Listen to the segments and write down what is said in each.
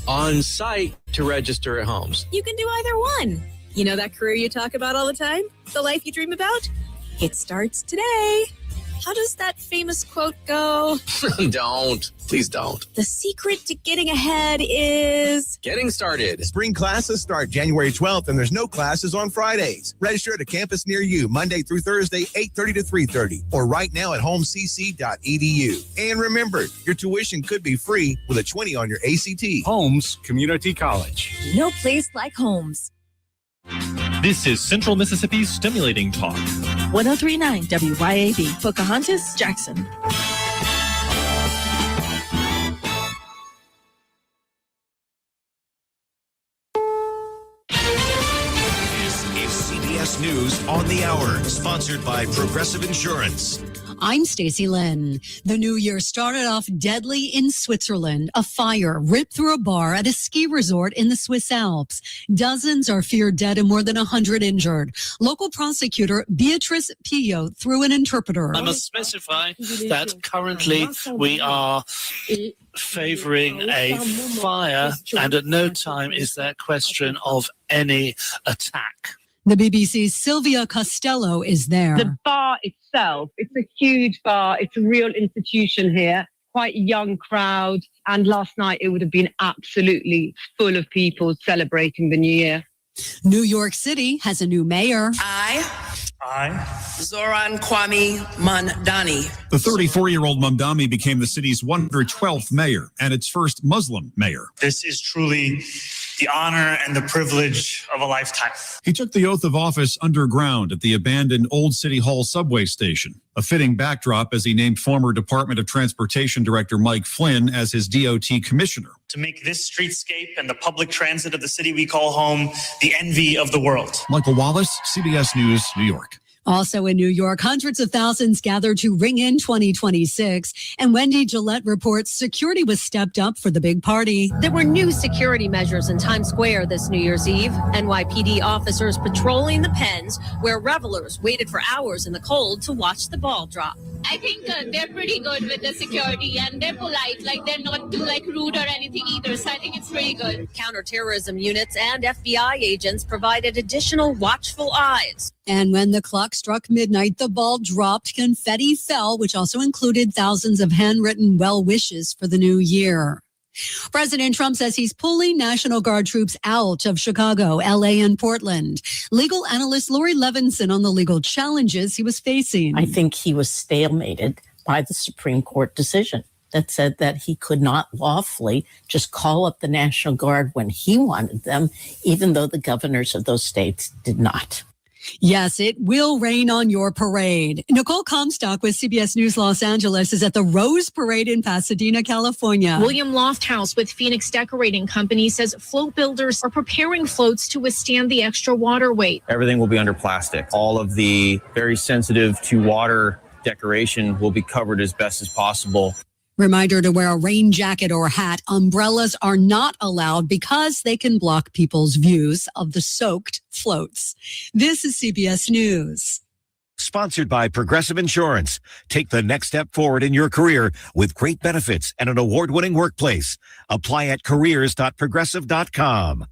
on site to register at homes. You can do either one. You know that career you talk about all the time? The life you dream about? It starts today. How does that famous quote go? Please don't. The secret to getting ahead is getting started. Spring classes start January 12th, and there's no classes on Fridays. Register at a campus near you Monday through Thursday, 8:30 to 3:30, or right now at homecc.edu. And remember, your tuition could be free with a 20 on your ACT. Holmes Community College. no place like Holmes. This is Central Mississippi's Stimulating Talk. 1039 WYAB, Pocahontas, Jackson. This is CBS News on the Hour, sponsored by Progressive Insurance. I'm Stacey Lynn. The new year started off deadly in Switzerland. A fire ripped through a bar at a ski resort in the Swiss Alps. Dozens are feared dead and more than 100 injured. Local prosecutor Beatrice Pillo threw an interpreter. I must specify that currently we are favoring a fire, and at no time is there question of any attack. The BBC's Sylvia Costello is there. The bar itself, it's a huge bar. It's a real institution here. Quite a young crowd. And last night it would have been absolutely full of people celebrating the new year. New York City has a new mayor. Zoran Kwame Mamdani. The 34-year-old Mamdani became the city's 112th mayor and its first Muslim mayor. This is truly the honor and the privilege of a lifetime. He took the oath of office underground at the abandoned Old City Hall subway station, a fitting backdrop as he named former Department of Transportation Director Mike Flynn as his DOT commissioner. To make this streetscape and the public transit of the city we call home the envy of the world. Michael Wallace, CBS News, New York. Also in New York, hundreds of thousands gathered to ring in 2026. And Wendy Gillette reports security was stepped up for the big party. There were new security measures in Times Square this New Year's Eve. NYPD officers patrolling the pens where revelers waited for hours in the cold to watch the ball drop. I think they're pretty good with the security and they're polite, like they're not too rude or anything either. So I think it's pretty good. Counterterrorism units and FBI agents provided additional watchful eyes. And when the clock struck midnight, the ball dropped, confetti fell, which also included thousands of handwritten well wishes for the new year. President Trump says he's pulling National Guard troops out of Chicago, LA, and Portland. Legal analyst Lori Levinson on the legal challenges he was facing. I think he was stalemated by the Supreme Court decision that said that he could not lawfully just call up the National Guard when he wanted them, even though the governors of those states did not. Yes, it will rain on your parade. Nicole Comstock with CBS News Los Angeles is at the Rose Parade in Pasadena, California. William Lofthouse with Phoenix Decorating Company says float builders are preparing floats to withstand the extra water weight. Everything will be under plastic. All of the very sensitive to water decoration will be covered as best as possible. Reminder to wear a rain jacket or hat. Umbrellas are not allowed because they can block people's views of the soaked floats. This is CBS News. Sponsored by Progressive Insurance. Take the next step forward in your career with great benefits and an award-winning workplace. Apply at careers.progressive.com.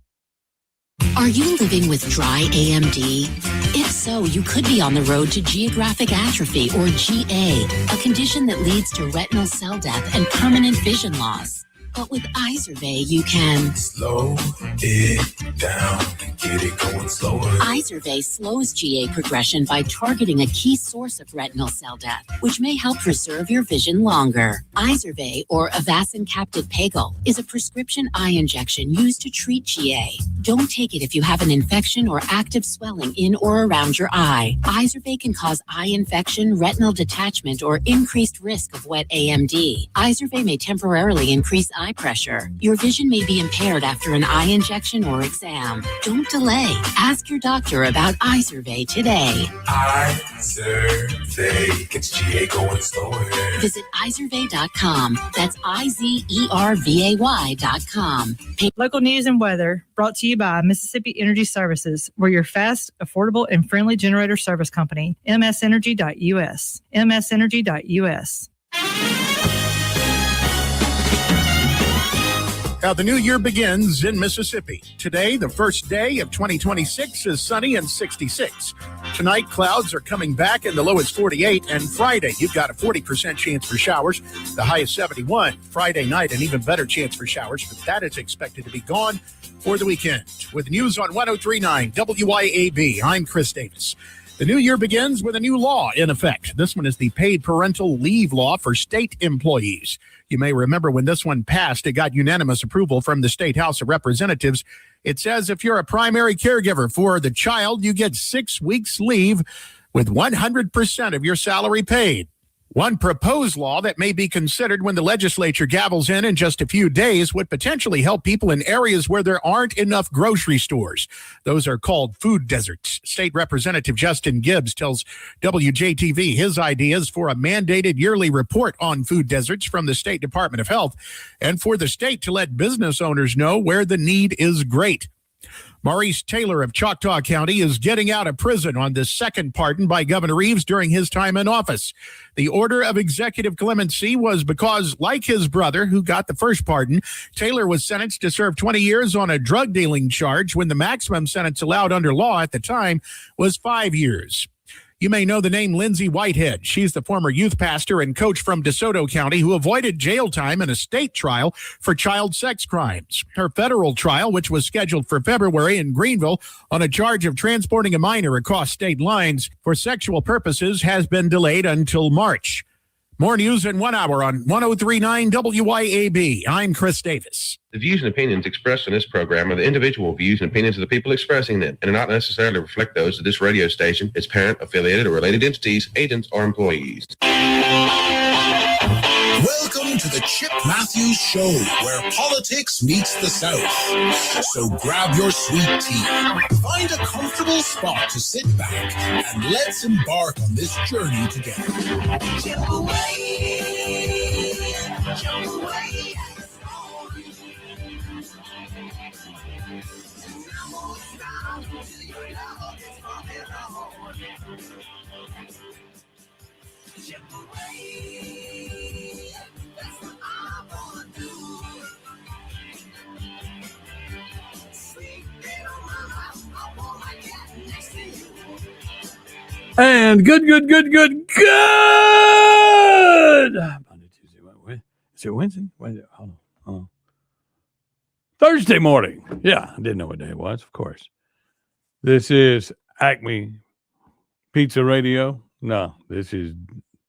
Are you living with dry AMD? If so, you could be on the road to geographic atrophy, or GA, a condition that leads to retinal cell death and permanent vision loss. But with Izervay, you can slow it down and get it going slower. Izervay slows GA progression by targeting a key source of retinal cell death, which may help preserve your vision longer. Izervay, or Avastin Captive Pagel, is a prescription eye injection used to treat GA. Don't take it if you have an infection or active swelling in or around your eye. Izervay can cause eye infection, retinal detachment, or increased risk of wet AMD. Izervay may temporarily increase eye pressure. Your vision may be impaired after an eye injection or exam. Don't delay. Ask your doctor about Izervay today. Izervay gets GA going slower. Visit Izervay.com. That's IZERVAY.com. Local news and weather brought to you by Mississippi Energy Services. We're your fast, affordable, and friendly generator service company. MSEnergy.us. MSEnergy.us. How the new year begins in Mississippi. Today, the first day of 2026, is sunny and 66. Tonight, clouds are coming back and the low is 48. And Friday, you've got a 40% chance for showers. The high is 71. Friday night, an even better chance for showers, but that is expected to be gone for the weekend. With news on 103.9 WYAB, I'm Chris Davis. The new year begins with a new law in effect. This one is the paid parental leave law for state employees. You may remember when this one passed, it got unanimous approval from the State House of Representatives. It says if you're a primary caregiver for the child, you get 6 weeks leave with 100% of your salary paid. One proposed law that may be considered when the legislature gavels in just a few days would potentially help people in areas where there aren't enough grocery stores. Those are called food deserts. State Representative Justin Gibbs tells WJTV his ideas for a mandated yearly report on food deserts from the State Department of Health and for the state to let business owners know where the need is great. Maurice Taylor of Choctaw County is getting out of prison on the second pardon by Governor Reeves during his time in office. The order of executive clemency was because, like his brother, who got the first pardon, Taylor was sentenced to serve 20 years on a drug dealing charge when the maximum sentence allowed under law at the time was 5 years. You may know the name Lindsay Whitehead. She's the former youth pastor and coach from DeSoto County who avoided jail time in a state trial for child sex crimes. Her federal trial, which was scheduled for February in Greenville on a charge of transporting a minor across state lines for sexual purposes, has been delayed until March. More news in 1 hour on 103.9 WYAB. I'm Chris Davis. The views and opinions expressed in this program are the individual views and opinions of the people expressing them and do not necessarily reflect those of this radio station, its parent, affiliated, or related entities, agents, or employees. Welcome to the Chip Matthews Show, where politics meets the South. So grab your sweet tea, find a comfortable spot to sit back, and let's embark on this journey together. Chip away, jump away. And good. Monday, Tuesday, Wednesday. Is it Wednesday? Hold on. Thursday morning. Yeah, I didn't know what day it was, of course. This is Acme Pizza Radio. No, this is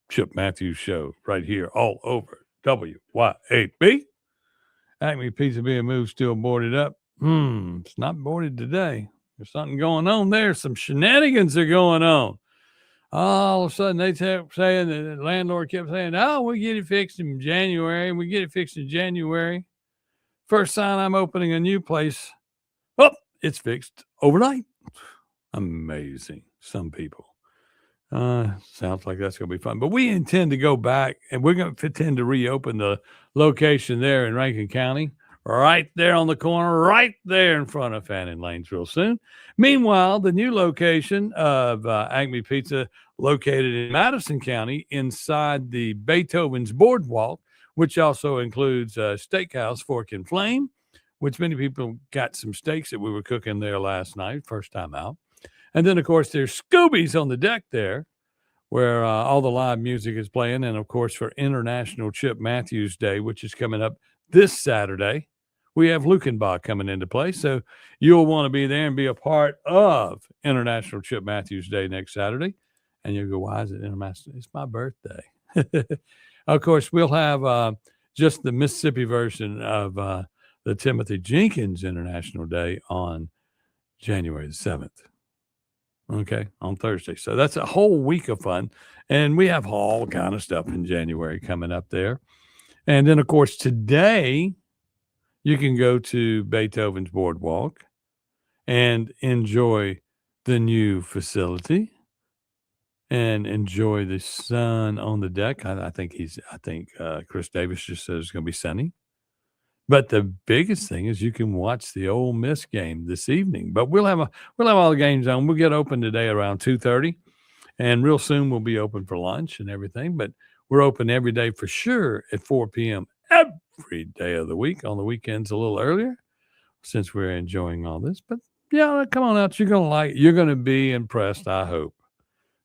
Chip Matthews Show right here all over WYAB. Acme Pizza being moved, still boarded up. It's not boarded today. There's something going on there. Some shenanigans are going on. All of a sudden, they kept saying, the landlord kept saying, oh, we'll get it fixed in January. We get it fixed in January. First sign I'm opening a new place. Oh, it's fixed overnight. Amazing. Some people. Sounds like that's going to be fun. But we intend to go back, and we're going to intend to reopen the location there in Rankin County, right there on the corner, right there in front of Fannin Lanes real soon. Meanwhile, the new location of Acme Pizza, located in Madison County inside the Beethoven's Boardwalk, which also includes Steakhouse Fork and Flame, which many people got some steaks that we were cooking there last night, first time out. And then, of course, there's Scooby's on the deck there, where all the live music is playing. And, of course, for International Chip Matthews Day, which is coming up this Saturday, we have Lukenbach coming into play. So you'll want to be there and be a part of International Chip Matthews Day next Saturday. And you'll go, why is it International? It's my birthday. Of course, we'll have just the Mississippi version of the Timothy Jenkins International Day on January the 7th. Okay, on Thursday. So that's a whole week of fun. And we have all kind of stuff in January coming up there. And then, of course, today you can go to Beethoven's Boardwalk and enjoy the new facility and enjoy the sun on the deck. I think Chris Davis just says it's going to be sunny. But the biggest thing is you can watch the Ole Miss game this evening. But we'll have all the games on. We'll get open today around 2:30, and real soon we'll be open for lunch and everything. But we're open every day for sure at 4 p.m. every every day of the week. On the weekends a little earlier, since we're enjoying all this. But yeah, come on out. You're gonna be impressed, I hope,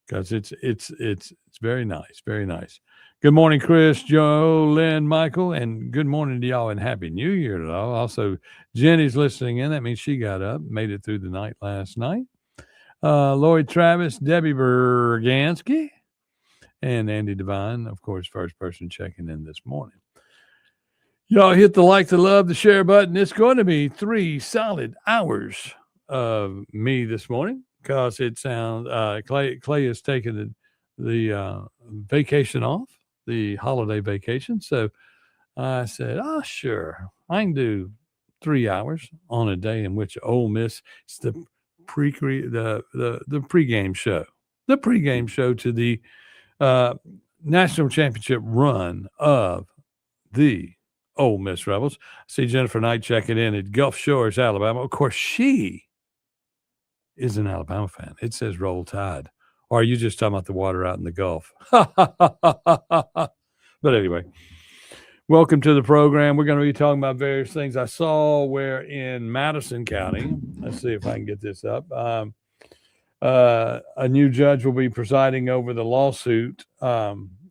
because it's very nice, very nice. Good morning, Chris, Joe, Lynn, Michael, and good morning to y'all and Happy New Year to all. Also, Jenny's listening in. That means she got up, made it through the night last night. Lloyd Travis, Debbie Bergansky, and Andy Devine, of course, first person checking in this morning. Y'all hit the like, the love, the share button. It's going to be 3 solid hours of me this morning because it sounds Clay is taking the vacation off, the holiday vacation. So I said, oh, sure, I can do 3 hours on a day in which Ole Miss, it's the pregame show, to the national championship run of the Ole Miss Rebels. I see Jennifer Knight checking in at Gulf Shores, Alabama. Of course, she is an Alabama fan. It says Roll Tide. Or are you just talking about the water out in the Gulf? But anyway, welcome to the program. We're going to be talking about various things. I saw where in Madison County, let's see if I can get this up, a new judge will be presiding over the lawsuit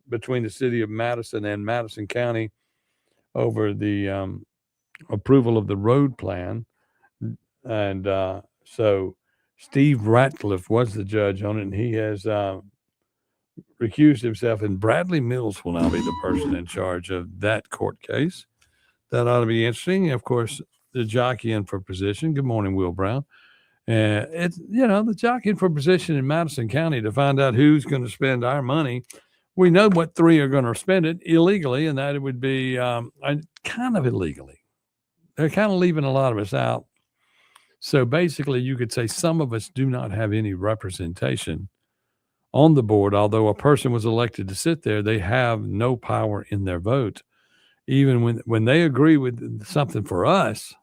between the city of Madison and Madison County over the approval of the road plan. And so Steve Ratcliffe was the judge on it, and he has recused himself, and Bradley Mills will now be the person in charge of that court case. That ought to be interesting. Of course, the jockeying for position. Good morning, Will Brown. It's, the jockeying for position in Madison County to find out who's going to spend our money. We know what 3 are going to spend it illegally, and that it would be kind of illegally. They're kind of leaving a lot of us out. So basically, you could say some of us do not have any representation on the board. Although a person was elected to sit there, they have no power in their vote. Even when they agree with something for us,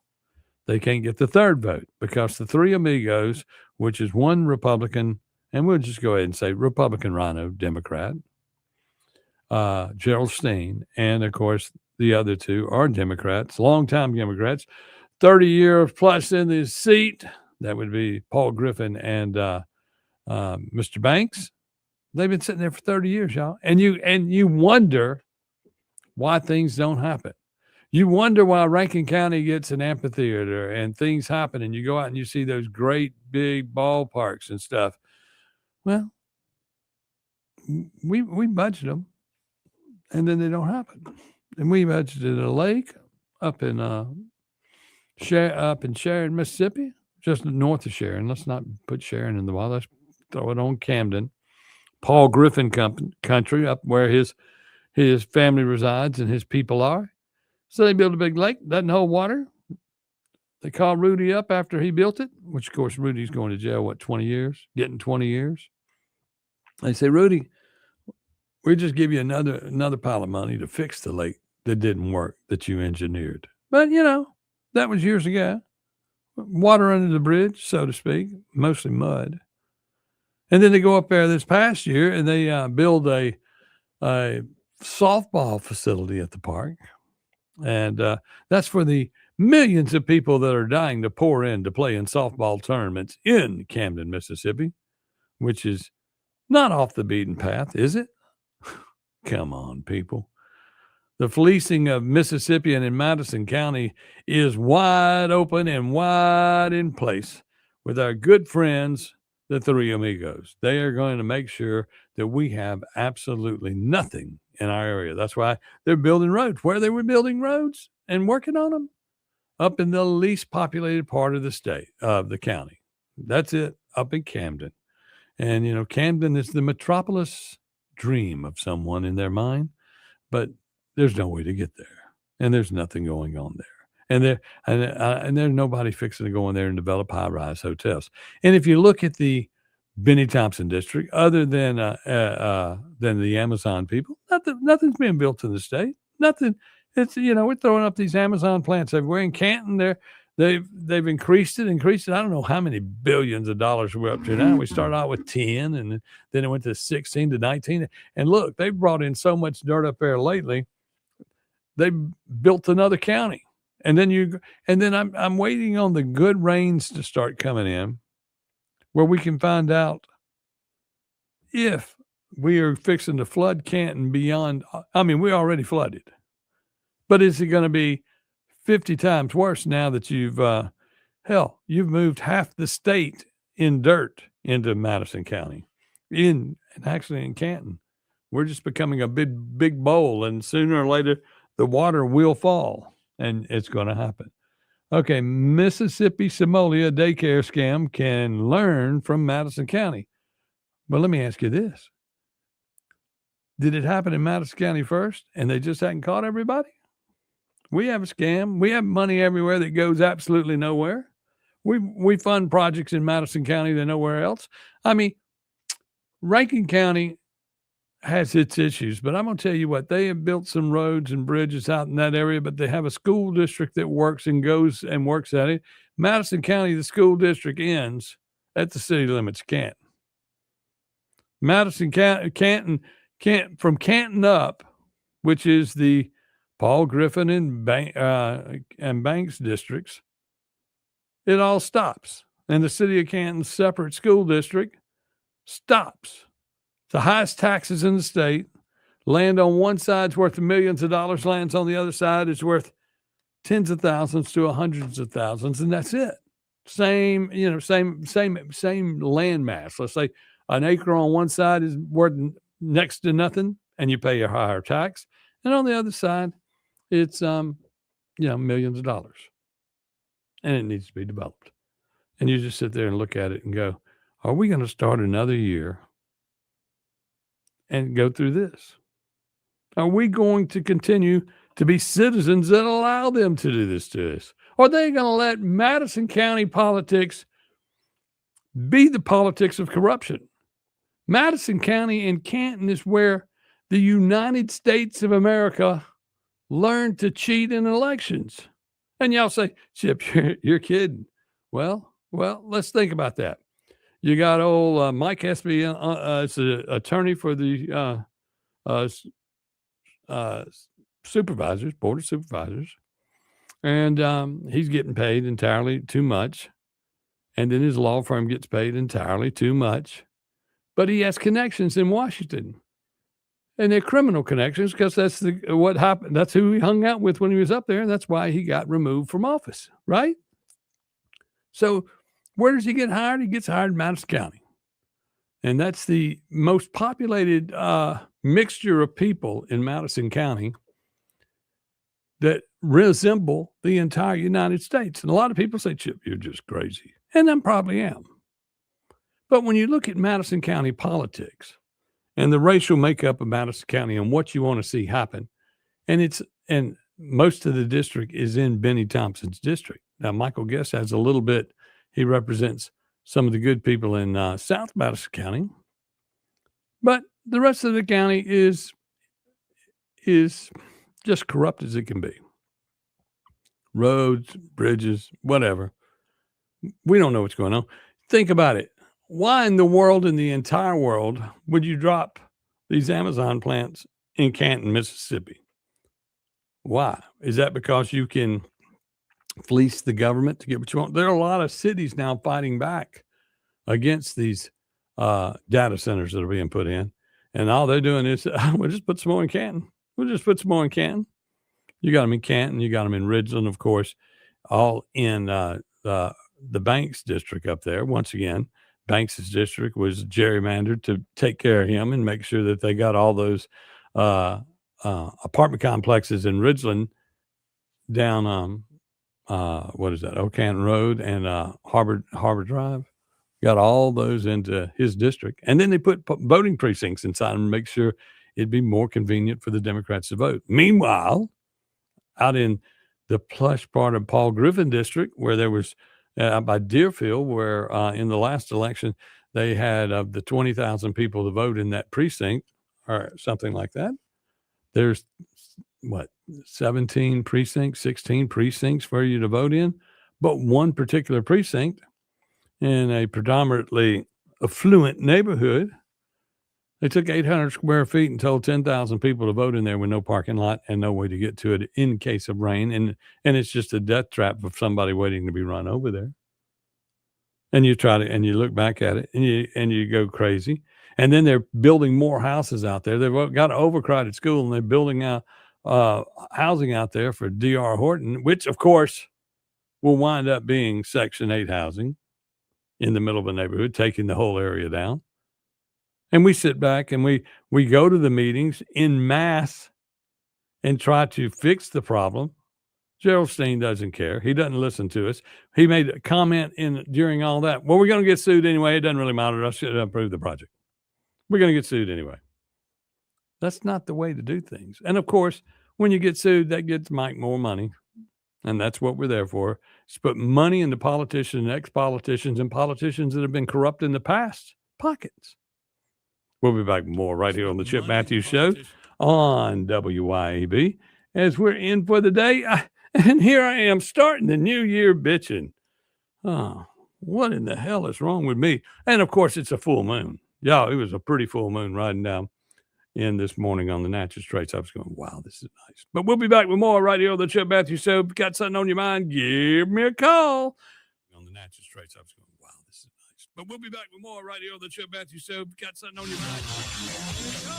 they can't get the third vote because the 3 amigos, which is one Republican, and we'll just go ahead and say Republican Rhino, Democrat, Gerald Steen, and of course the other 2 are Democrats, longtime Democrats, 30 years plus in the seat. That would be Paul Griffin and Mr. Banks. They've been sitting there for 30 years, y'all. And you wonder why things don't happen. You wonder why Rankin County gets an amphitheater and things happen, and you go out and you see those great big ballparks and stuff. Well, we budget them, and then they don't happen. And we budgeted a lake up in Sharon, Mississippi, just north of Sharon. Let's not put Sharon in the wild. Let's throw it on Camden. Paul Griffin country, up where his family resides and his people are. So they built a big lake, doesn't hold water. They called Rudy up after he built it, which, of course, Rudy's going to jail, 20 years? Getting 20 years. They say, Rudy, we just give you another pile of money to fix the lake that didn't work, that you engineered. But, that was years ago. Water under the bridge, so to speak, mostly mud. And then they go up there this past year and they build a softball facility at the park. And that's for the millions of people that are dying to pour in to play in softball tournaments in Camden, Mississippi, which is not off the beaten path, is it? Come on, people. The fleecing of Mississippi and in Madison County is wide open and wide in place with our good friends, the 3 amigos. They are going to make sure that we have absolutely nothing in our area. That's why they're building roads. Where they were building roads and working on them? Up in the least populated part of the state, of the county. That's it, up in Camden. And, Camden is the metropolis dream of someone in their mind, but there's no way to get there. And there's nothing going on there. And there's nobody fixing to go in there and develop high-rise hotels. And if you look at the Benny Thompson district, other than the Amazon people, nothing's being built in the state. Nothing. It's we're throwing up these Amazon plants everywhere. In Canton, they've increased it. I don't know how many billions of dollars we're up to now. We started out with 10, and then it went to 16 to 19. And look, they've brought in so much dirt up there lately. they built another county. And then I'm waiting on the good rains to start coming in where we can find out if we are fixing to flood Canton beyond. I mean, we're already flooded, but is it going to be 50 times worse now that you've moved half the state in dirt into Madison County, and actually in Canton? We're just becoming a big bowl, and sooner or later the water will fall, and it's going to happen. Okay, Mississippi Somalia daycare scam can learn from Madison County. But let me ask you this. Did it happen in Madison County first, and they just hadn't caught everybody? We have a scam. We have money everywhere that goes absolutely nowhere. We fund projects in Madison County than nowhere else. I mean, Rankin County has its issues, but I'm going to tell you what, they have built some roads and bridges out in that area, but they have a school district that works and goes and works at it. Madison County, the school district ends at the city limits of Canton. Madison Canton, from Canton up, which is the Paul Griffin and Banks districts, it all stops. And the city of Canton's separate school district stops. The highest taxes in the state. Land on one side is worth millions of dollars. Lands on the other side is worth tens of thousands to hundreds of thousands, and that's it. Same land mass. Let's say an acre on one side is worth next to nothing, and you pay a higher tax, and on the other side, it's millions of dollars, and it needs to be developed. And you just sit there and look at it and go, "Are we going to start another year and go through this? Are we going to continue to be citizens that allow them to do this to us? Or are they going to let Madison County politics be the politics of corruption? Madison County and Canton is where the United States of America learned to cheat in elections." And y'all say, "Chip, you're kidding." Well, let's think about that. You got old Mike Espy, it's an attorney for the supervisors, board of supervisors, and he's getting paid entirely too much, and then his law firm gets paid entirely too much, but he has connections in Washington, and they're criminal connections because that's what happened. That's who he hung out with when he was up there, and that's why he got removed from office, right? So where does he get hired? He gets hired in Madison County. And that's the most populated mixture of people in Madison County that resemble the entire United States. And a lot of people say, "Chip, you're just crazy." And I probably am. But when you look at Madison County politics and the racial makeup of Madison County and what you want to see happen, and most of the district is in Benny Thompson's district. Now, Michael Guest has a little bit. He represents some of the good people in South Madison County, but the rest of the county is just corrupt as it can be. Roads, bridges, whatever. We don't know what's going on. Think about it. Why in the world, in the entire world, would you drop these Amazon plants in Canton, Mississippi? Why? Is that because you can fleece the government to get what you want? There are a lot of cities now fighting back against these data centers that are being put in. And all they're doing is, we'll just put some more in Canton. We'll just put some more in Canton. You got them in Canton. You got them in Ridgeland, of course, all in the Banks district up there. Once again, Banks's district was gerrymandered to take care of him and make sure that they got all those apartment complexes in Ridgeland down what is that? Oak Canton Road and Harbor Drive. Got all those into his district. And then they put voting precincts inside them to make sure it'd be more convenient for the Democrats to vote. Meanwhile, out in the plush part of Paul Griffin district, where there was by Deerfield, where in the last election, they had of the 20,000 people to vote in that precinct or something like that. There's 17 precincts, 16 precincts for you to vote in, but one particular precinct in a predominantly affluent neighborhood They took 800 square feet and told 10,000 people to vote in there with no parking lot and no way to get to it in case of rain. And it's just a death trap of somebody waiting to be run over there. And you look back at it and you go crazy. And then they're building more houses out there. They've got an overcrowded school and they're building out housing out there for D.R. Horton, which of course will wind up being Section 8 housing in the middle of a neighborhood, taking the whole area down. And we sit back and we go to the meetings in mass and try to fix the problem. Gerald Steen doesn't care. He doesn't listen to us. He made a comment during all that. Well, we're going to get sued anyway. It doesn't really matter. I should approve the project. We're going to get sued anyway. That's not the way to do things. And of course, when you get sued, that gets Mike more money. And that's what we're there for. It's put money into politicians and ex-politicians and politicians that have been corrupt in the past pockets. We'll be back more right here on the Chip Matthews Show on WYAB as we're in for the day. And here I am starting the new year bitching. Oh, what in the hell is wrong with me? And of course, it's a full moon. Yeah, it was a pretty full moon riding down in this morning on the Natchez Trace. I was going, wow, this is nice. But we'll be back with more right here on the Chip Matthews Show. If you got something on your mind, give me a call. On the Natchez Trace, I was going, wow, this is nice. But we'll be back with more right here on the Chip Matthews Show. If you got something on your mind, give me a call.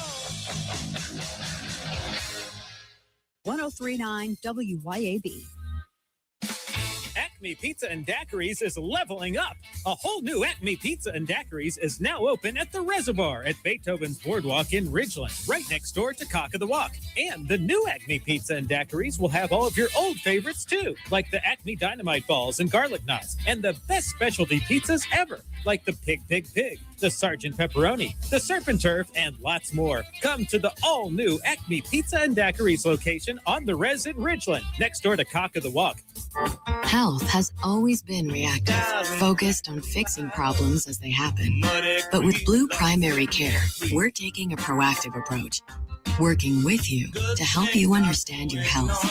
1039 WYAB. Acme Pizza and Daiquiris is leveling up. A whole new Acme Pizza and Daiquiris is now open at the Reservoir at Beethoven's Boardwalk in Ridgeland, right next door to Cock of the Walk. And the new Acme Pizza and Daiquiris will have all of your old favorites too, like the Acme Dynamite Balls and Garlic Knots, and the best specialty pizzas ever, like the Pig, the Sergeant Pepperoni, the Surf and Turf, and lots more. Come to the all-new Acme Pizza and Daiquiris location on the Res in Ridgeland, next door to Cock of the Walk. Health has always been reactive, focused on fixing problems as they happen. But with Blue Primary Care, we're taking a proactive approach, working with you to help you understand your health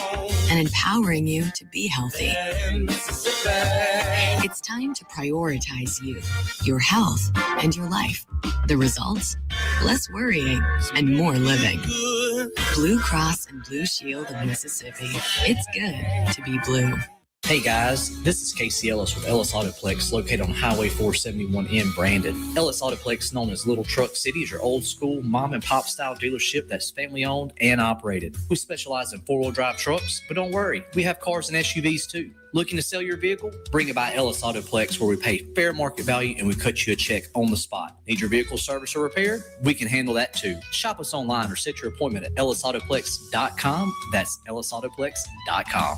and empowering you to be healthy. It's time to prioritize you, your health, and your life. The results? Less worrying and more living. Blue Cross and Blue Shield of Mississippi. It's good to be blue. Hey guys, this is Casey Ellis with Ellis Autoplex, located on Highway 471 in Brandon. Ellis Autoplex, known as Little Truck City, is your old school mom and pop style dealership that's family owned and operated. We specialize in 4-wheel drive trucks, but don't worry, we have cars and SUVs too. Looking to sell your vehicle? Bring it by Ellis Autoplex, where we pay fair market value and we cut you a check on the spot. Need your vehicle service or repair? We can handle that too. Shop us online or set your appointment at ellisautoplex.com. That's ellisautoplex.com.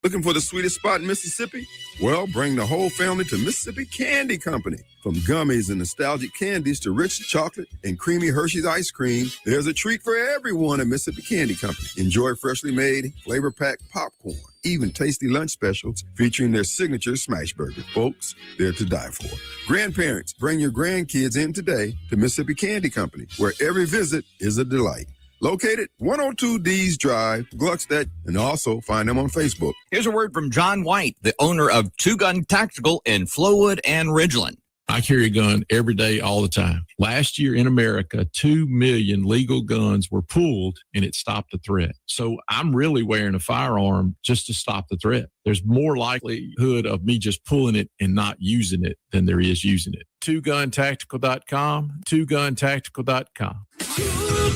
Looking for the sweetest spot in Mississippi? Well, bring the whole family to Mississippi Candy Company. From gummies and nostalgic candies to rich chocolate and creamy Hershey's ice cream, there's a treat for everyone at Mississippi Candy Company. Enjoy freshly made, flavor-packed popcorn, even tasty lunch specials featuring their signature smash burger. Folks, they're to die for. Grandparents, bring your grandkids in today to Mississippi Candy Company, where every visit is a delight. Located 102 Dees Drive, Gluckstadt, and also find them on Facebook. Here's a word from John White, the owner of Two Gun Tactical in Flowood and Ridgeland. I carry a gun every day, all the time. Last year in America, 2 million legal guns were pulled, and it stopped the threat. So I'm really wearing a firearm just to stop the threat. There's more likelihood of me just pulling it and not using it than there is using it. TwoGunTactical.com, TwoGunTactical.com. Two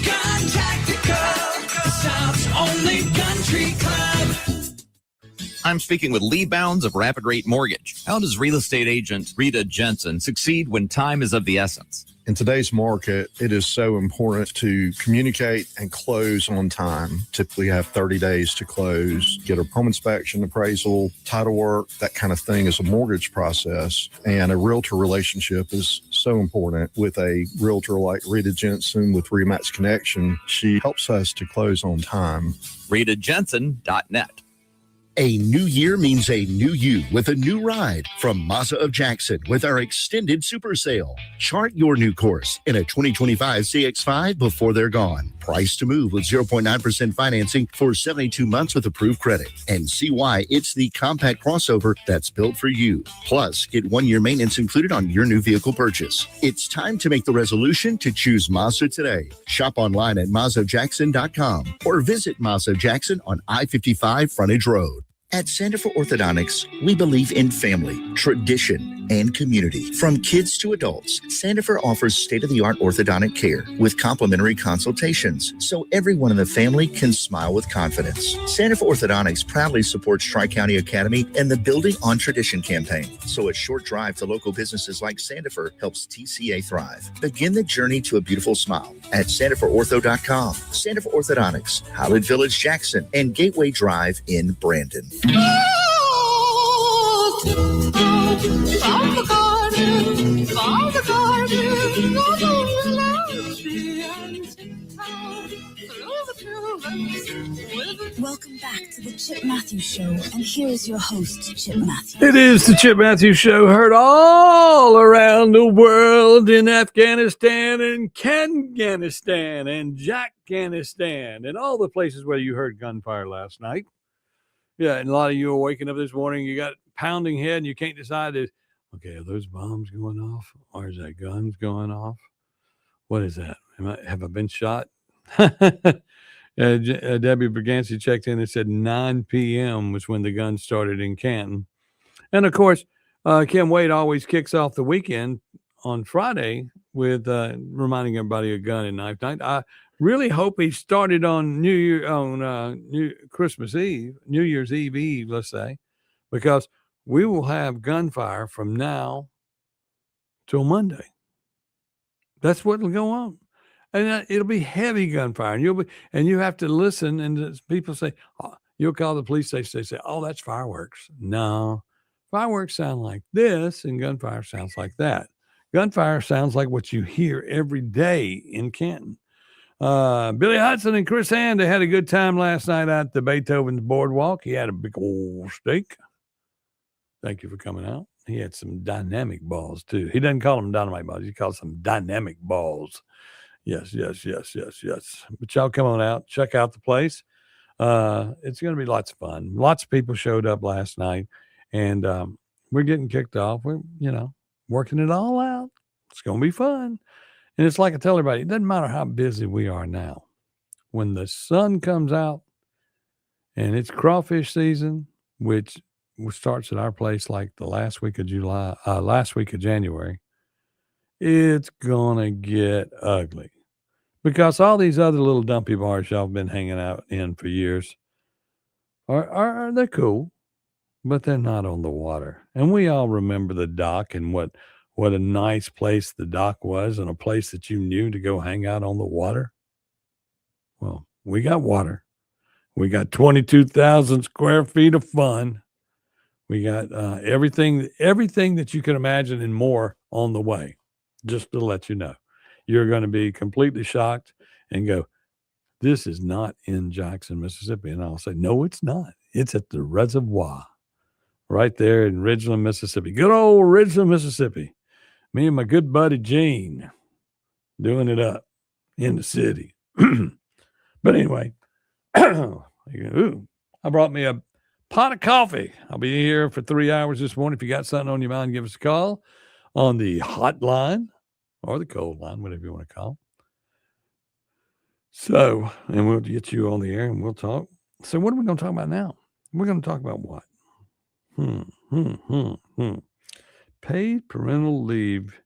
Gun Tactical, the South's only country club. I'm speaking with Lee Bounds of Rapid Rate Mortgage. How does real estate agent Rita Jensen succeed when time is of the essence? In today's market, it is so important to communicate and close on time. Typically have 30 days to close, get a home inspection, appraisal, title work, that kind of thing is a mortgage process. And a realtor relationship is so important. With a realtor like Rita Jensen with Remax Connection, she helps us to close on time. RitaJensen.net. A new year means a new you with a new ride from Mazda of Jackson with our extended super sale. Chart your new course in a 2025 CX-5 before they're gone. priced to move with 0.9% financing for 72 months with approved credit. And see why it's the compact crossover that's built for you. Plus, get 1-year maintenance included on your new vehicle purchase. It's time to make the resolution to choose Mazda today. Shop online at MazdaJackson.com or visit Mazda Jackson on I-55 Frontage Road. At Sandifer Orthodontics, we believe in family, tradition, and community. From kids to adults, Sandifer offers state-of-the-art orthodontic care with complimentary consultations, so everyone in the family can smile with confidence. Sandifer Orthodontics proudly supports Tri-County Academy and the Building on Tradition campaign, so a short drive to local businesses like Sandifer helps TCA thrive. Begin the journey to a beautiful smile at SandiferOrtho.com. Sandifer Orthodontics, Highland Village, Jackson, and Gateway Drive in Brandon. Welcome back to the Chip Matthews Show, and here is your host, Chip Matthews. It is the Chip Matthews Show, heard all around the world, in Afghanistan and Kanganistan and Jackganistan and all the places where you heard gunfire last night. Yeah, and a lot of you are waking up this morning, you got pounding head, and you can't decide, okay, are those bombs going off, or is that guns going off? What is that? Have I been shot? Debbie Bergancy checked in and said 9 p.m. was when the guns started in Canton. And, of course, Kim Wade always kicks off the weekend on Friday with reminding everybody of Gun and Knife Night. I really hope he started on New Year's Eve, let's say, because we will have gunfire from now till Monday. That's what will go on. And it'll be heavy gunfire, and you have to listen. And people say, you'll call the police station. They say, "Oh, that's fireworks." No, fireworks sound like this, and gunfire sounds like that. Gunfire sounds like what you hear every day in Canton. Billy Hudson and Chris Hand, they had a good time last night at the Beethoven's Boardwalk. He had a big old steak. Thank you for coming out. He had some dynamic balls too. He doesn't call them dynamite balls. He calls them dynamic balls. Yes. But y'all come on out, check out the place. It's going to be lots of fun. Lots of people showed up last night, and we're getting kicked off. We're, working it all out. It's going to be fun. And it's like I tell everybody, it doesn't matter how busy we are now. When the sun comes out and it's crawfish season, which starts at our place like the last week of January, it's going to get ugly. Because all these other little dumpy bars y'all have been hanging out in for years are they're cool, but they're not on the water. And we all remember the dock and what a nice place the dock was, and a place that you knew to go hang out on the water. Well, we got water. We got 22,000 square feet of fun. We got everything that you can imagine and more on the way. Just to let you know, you're going to be completely shocked and go, "This is not in Jackson, Mississippi." And I'll say, "No, it's not. It's at the reservoir right there in Ridgeland, Mississippi." Good old Ridgeland, Mississippi. Me and my good buddy Gene doing it up in the city. But anyway, I brought me a pot of coffee. I'll be here for 3 hours this morning. If you got something on your mind, give us a call on the hot line or the cold line, whatever you want to call. So, and we'll get you on the air and we'll talk. So what are we going to talk about now? We're going to talk about what? Paid parental leave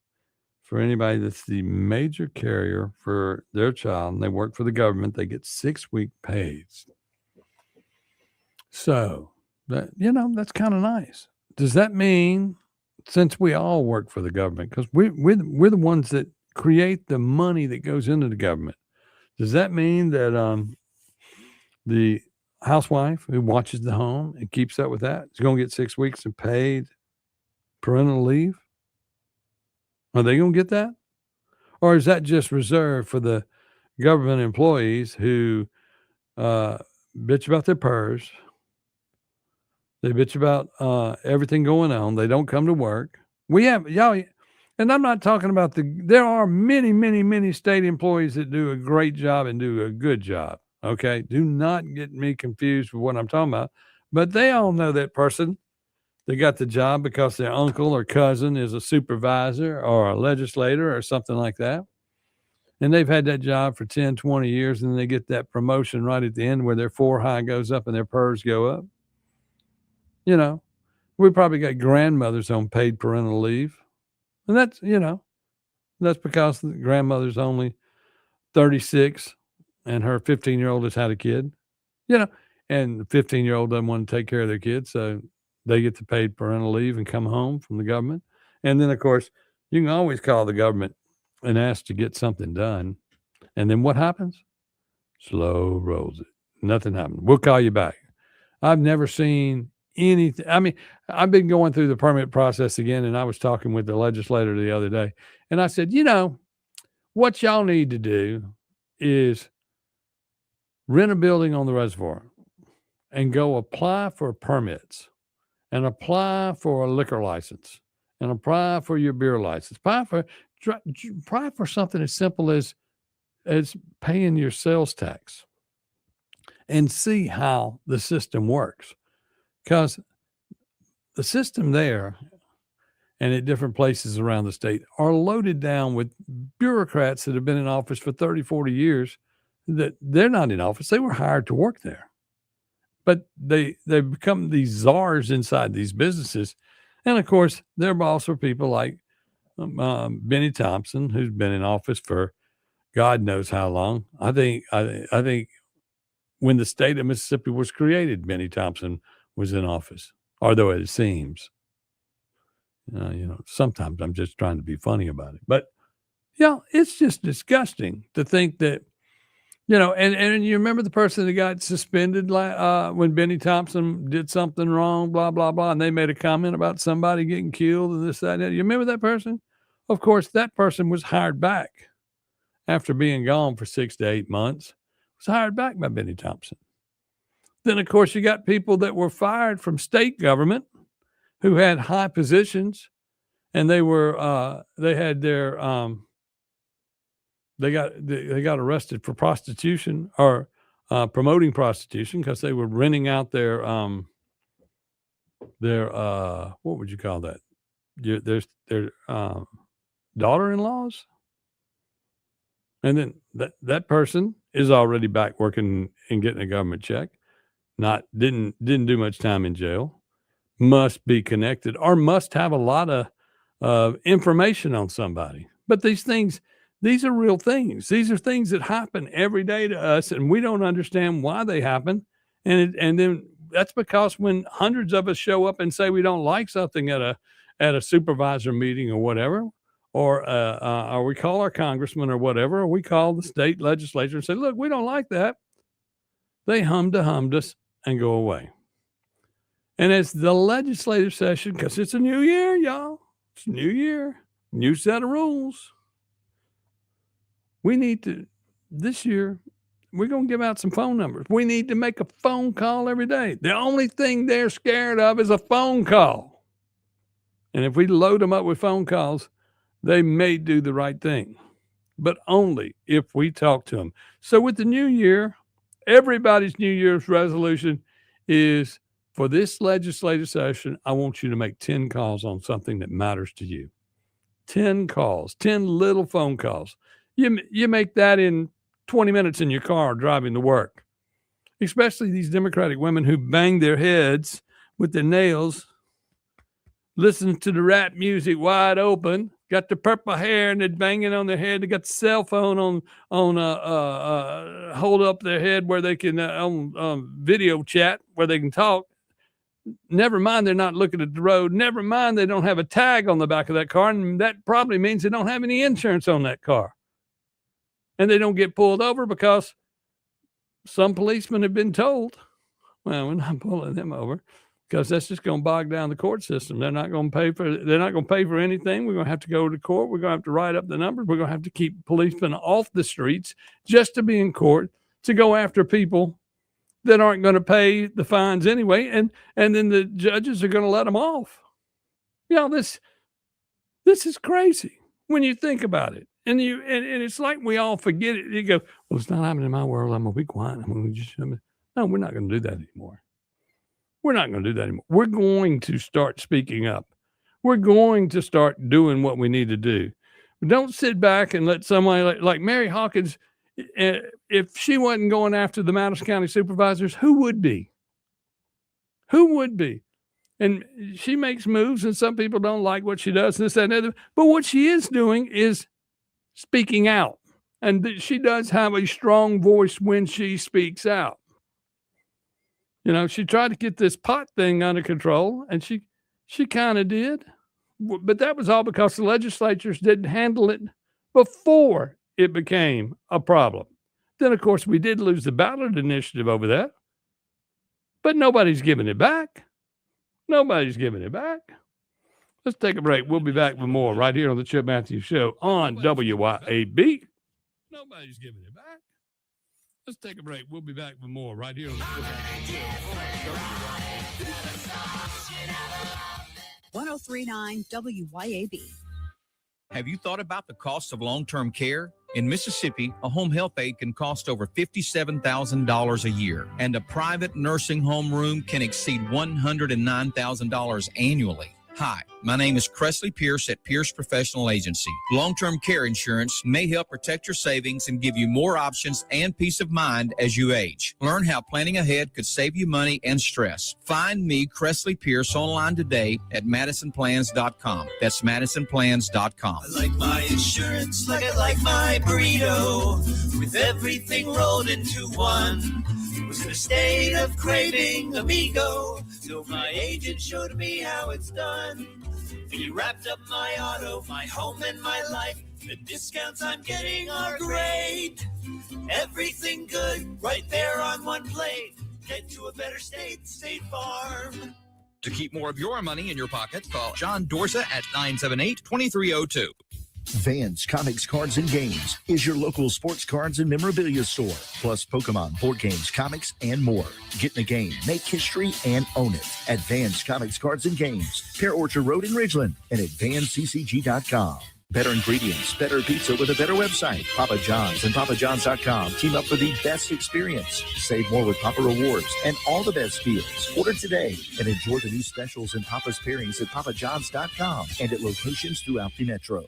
for anybody that's the major carrier for their child, and they work for the government. They get 6-week pays. So that, that's kind of nice. Does that mean, since we all work for the government, because we're the ones that create the money that goes into the government, does that mean that the housewife who watches the home and keeps up with that is going to get 6 weeks of paid parental leave? Are they going to get that? Or is that just reserved for the government employees who bitch about their PERS? They bitch about everything going on. They don't come to work. We have, y'all, and And I'm not talking about there are many, many, many state employees that do a great job and do a good job. Okay. Do not get me confused with what I'm talking about. But they all know that person. They got the job because their uncle or cousin is a supervisor or a legislator or something like that. And they've had that job for 10, 20 years, and they get that promotion right at the end where their 4 high goes up and their PERS go up. You know, we probably got grandmothers on paid parental leave. And that's, you know, that's because the grandmother's only 36 and her 15-year-old has had a kid, you know, and the 15-year-old doesn't want to take care of their kids. So they get the paid parental leave and come home from the government. And then, of course, you can always call the government and ask to get something done. And then what happens? Slow rolls it. Nothing happens. We'll call you back. I've never seen anything. I mean, I've been going through the permit process again, and I was talking with the legislator the other day, and I said, you know, what y'all need to do is rent a building on the reservoir and go apply for permits and apply for a liquor license and apply for your beer license. Apply for something as simple as paying your sales tax and see how the system works. Because the system there and at different places around the state are loaded down with bureaucrats that have been in office for 30, 40 years that they're not in office. They were hired to work there. But they become these czars inside these businesses. And, of course, they're also people like Benny Thompson, who's been in office for God knows how long. I think when the state of Mississippi was created, Benny Thompson was in office, although it seems. You know, sometimes I'm just trying to be funny about it. But, yeah, it's just disgusting to think that, you know, and you remember the person that got suspended when Benny Thompson did something wrong, blah, blah, blah, and they made a comment about somebody getting killed and this, that, and that. You remember that person? Of course, that person was hired back after being gone for 6 to 8 months, was hired back by Benny Thompson. Then, of course, you got people that were fired from state government who had high positions, and they had their they got arrested for prostitution or promoting prostitution because they were renting out their what would you call that? Their daughter-in-laws. And then that person is already back working and getting a government check. Didn't do much time in jail. Must be connected or must have a lot of information on somebody. But these are real things. These are things that happen every day to us, and we don't understand why they happen. And then that's because when hundreds of us show up and say we don't like something at a supervisor meeting or whatever, or we call our congressman or whatever, or we call the state legislature and say, look, we don't like that. They hummed us and go away. And it's the legislative session, because it's a new year, y'all. It's a new year, new set of rules. We need to, this year, we're going to give out some phone numbers. We need to make a phone call every day. The only thing they're scared of is a phone call. And if we load them up with phone calls, they may do the right thing, but only if we talk to them. So with the new year, everybody's New Year's resolution is, for this legislative session, I want you to make 10 calls on something that matters to you. 10 calls, 10 little phone calls. You make that in 20 minutes in your car driving to work, especially these Democratic women who bang their heads with their nails, listen to the rap music wide open, got the purple hair and they're banging on their head. They got the cell phone on hold up their head where they can on video chat where they can talk. Never mind, they're not looking at the road. Never mind, they don't have a tag on the back of that car, and that probably means they don't have any insurance on that car. And they don't get pulled over because some policemen have been told, well, we're not pulling them over because that's just going to bog down the court system. They're not going to pay for anything. We're going to have to go to court. We're going to have to write up the numbers. We're going to have to keep policemen off the streets just to be in court to go after people that aren't going to pay the fines anyway. And then the judges are going to let them off. You know, This is crazy when you think about it. And it's like we all forget it. You go, well, it's not happening in my world. I'm going to be quiet. No, we're not going to do that anymore. We're not going to do that anymore. We're going to start speaking up. We're going to start doing what we need to do. Don't sit back and let somebody like Mary Hawkins, if she wasn't going after the Madison County supervisors, who would be? Who would be? And she makes moves, and some people don't like what she does, this, that, and other. But what she is doing is speaking out. And she does have a strong voice when she speaks out. You know, she tried to get this pot thing under control, and she kind of did. But that was all because the legislatures didn't handle it before it became a problem. Then, of course, we did lose the ballot initiative over that. But nobody's giving it back. Nobody's giving it back. Let's take a break. We'll be back with more right here on the Chip Matthews Show on WYAB. Nobody's giving it back. Let's take a break. We'll be back with more right here on the Chip Matthews Show on WYAB. 103.9 WYAB. Have you thought about the cost of long-term care? In Mississippi, a home health aide can cost over $57,000 a year, and a private nursing home room can exceed $109,000 annually. Hi, my name is Cressley Pierce at Pierce Professional Agency. Long-term care insurance may help protect your savings and give you more options and peace of mind as you age. Learn how planning ahead could save you money and stress. Find me, Cressley Pierce, online today at MadisonPlans.com. That's MadisonPlans.com. I like my insurance like I like my burrito, with everything rolled into one. Was in a state of craving amigo, till my agent showed me how it's done. He wrapped up my auto, my home, and my life. The discounts I'm getting are great. Everything good right there on one plate. Get to a better state, State Farm. To keep more of your money in your pocket, call John Dorsa at 978-2302. Vans Comics Cards and Games is your local sports cards and memorabilia store, plus Pokemon, board games, comics, and more. Get in the game, make history, and own it at Vans Comics Cards and Games, Pear Orchard Road in Ridgeland, and at vansccg.com. Better ingredients, better pizza with a better website. Papa John's and PapaJohns.com team up for the best experience. Save more with Papa Rewards and all the best deals. Order today and enjoy the new specials and Papa's pairings at PapaJohns.com and at locations throughout the metro.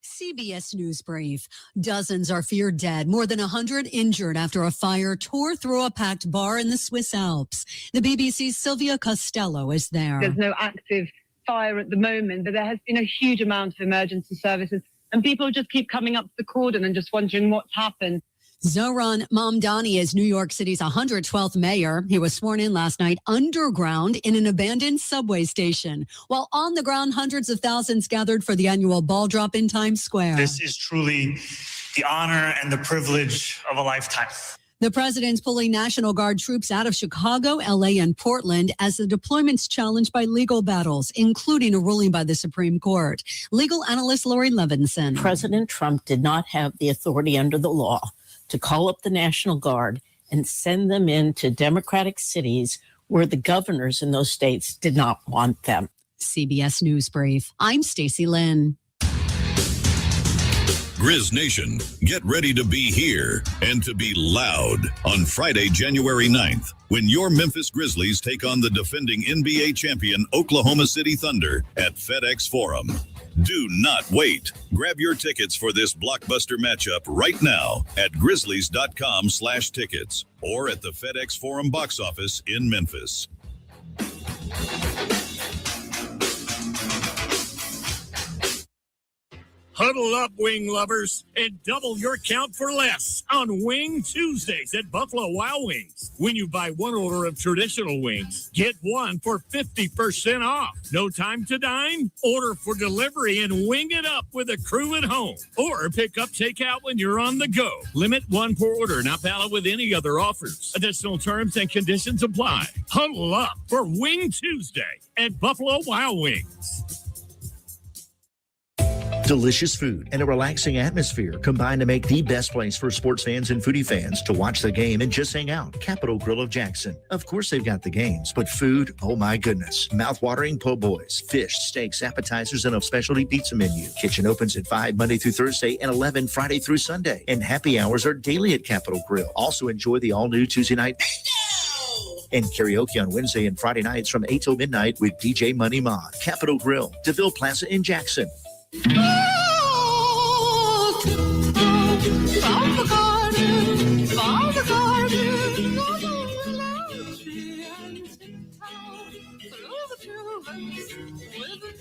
CBS News Brief. Dozens are feared dead, more than 100 injured after a fire tore through a packed bar in the Swiss Alps. The BBC's Sylvia Costello is there. There's no active fire at the moment, but there has been a huge amount of emergency services, and people just keep coming up to the cordon and just wondering what's happened. Zohran Mamdani is New York City's 112th mayor. He was sworn in last night underground in an abandoned subway station. While on the ground, hundreds of thousands gathered for the annual ball drop in Times Square. This is truly the honor and the privilege of a lifetime. The president's pulling National Guard troops out of Chicago, L.A., and Portland as the deployment's challenged by legal battles, including a ruling by the Supreme Court. Legal analyst Lori Levinson. President Trump did not have the authority under the law to call up the National Guard and send them into Democratic cities where the governors in those states did not want them. CBS News Brief. I'm Stacey Lynn. Grizz Nation, get ready to be here and to be loud on Friday, January 9th, when your Memphis Grizzlies take on the defending NBA champion Oklahoma City Thunder at FedEx Forum. Do not wait. Grab your tickets for this blockbuster matchup right now at grizzlies.com/tickets or at the FedEx Forum box office in Memphis. Huddle up, wing lovers, and double your count for less on Wing Tuesdays at Buffalo Wild Wings. When you buy one order of traditional wings, get one for 50% off. No time to dine? Order for delivery and wing it up with a crew at home. Or pick up takeout when you're on the go. Limit one per order, not valid with any other offers. Additional terms and conditions apply. Huddle up for Wing Tuesday at Buffalo Wild Wings. Delicious food and a relaxing atmosphere combine to make the best place for sports fans and foodie fans to watch the game and just hang out. Capitol Grill of Jackson. Of course they've got the games, but food, oh my goodness. Mouth-watering po' boys, fish, steaks, appetizers, and a specialty pizza menu. Kitchen opens at 5 Monday through Thursday and 11 Friday through Sunday. And happy hours are daily at Capitol Grill. Also enjoy the all-new Tuesday night and karaoke on Wednesday and Friday nights from 8 till midnight with DJ Money Mod. Capitol Grill, DeVille Plaza in Jackson.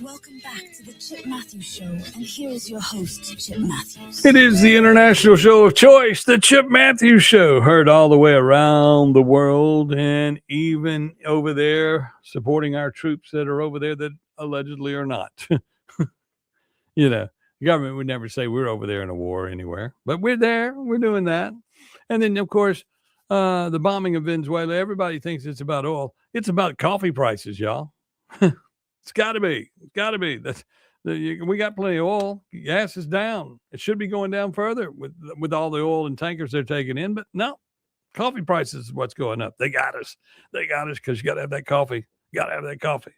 Welcome back to the Chip Matthews Show, and here is your host, Chip Matthews. It is the international show of choice, the Chip Matthews Show, heard all the way around the world and even over there, supporting our troops that are over there that allegedly are not. You know, the government would never say we're over there in a war anywhere, but we're there. We're doing that. And then, of course, the bombing of Venezuela, everybody thinks it's about oil. It's about coffee prices, y'all. It's got to be. It's got to be. We got plenty of oil. Gas is down. It should be going down further with all the oil and tankers they're taking in. But no, coffee prices is what's going up. They got us. They got us because you got to have that coffee. You got to have that coffee.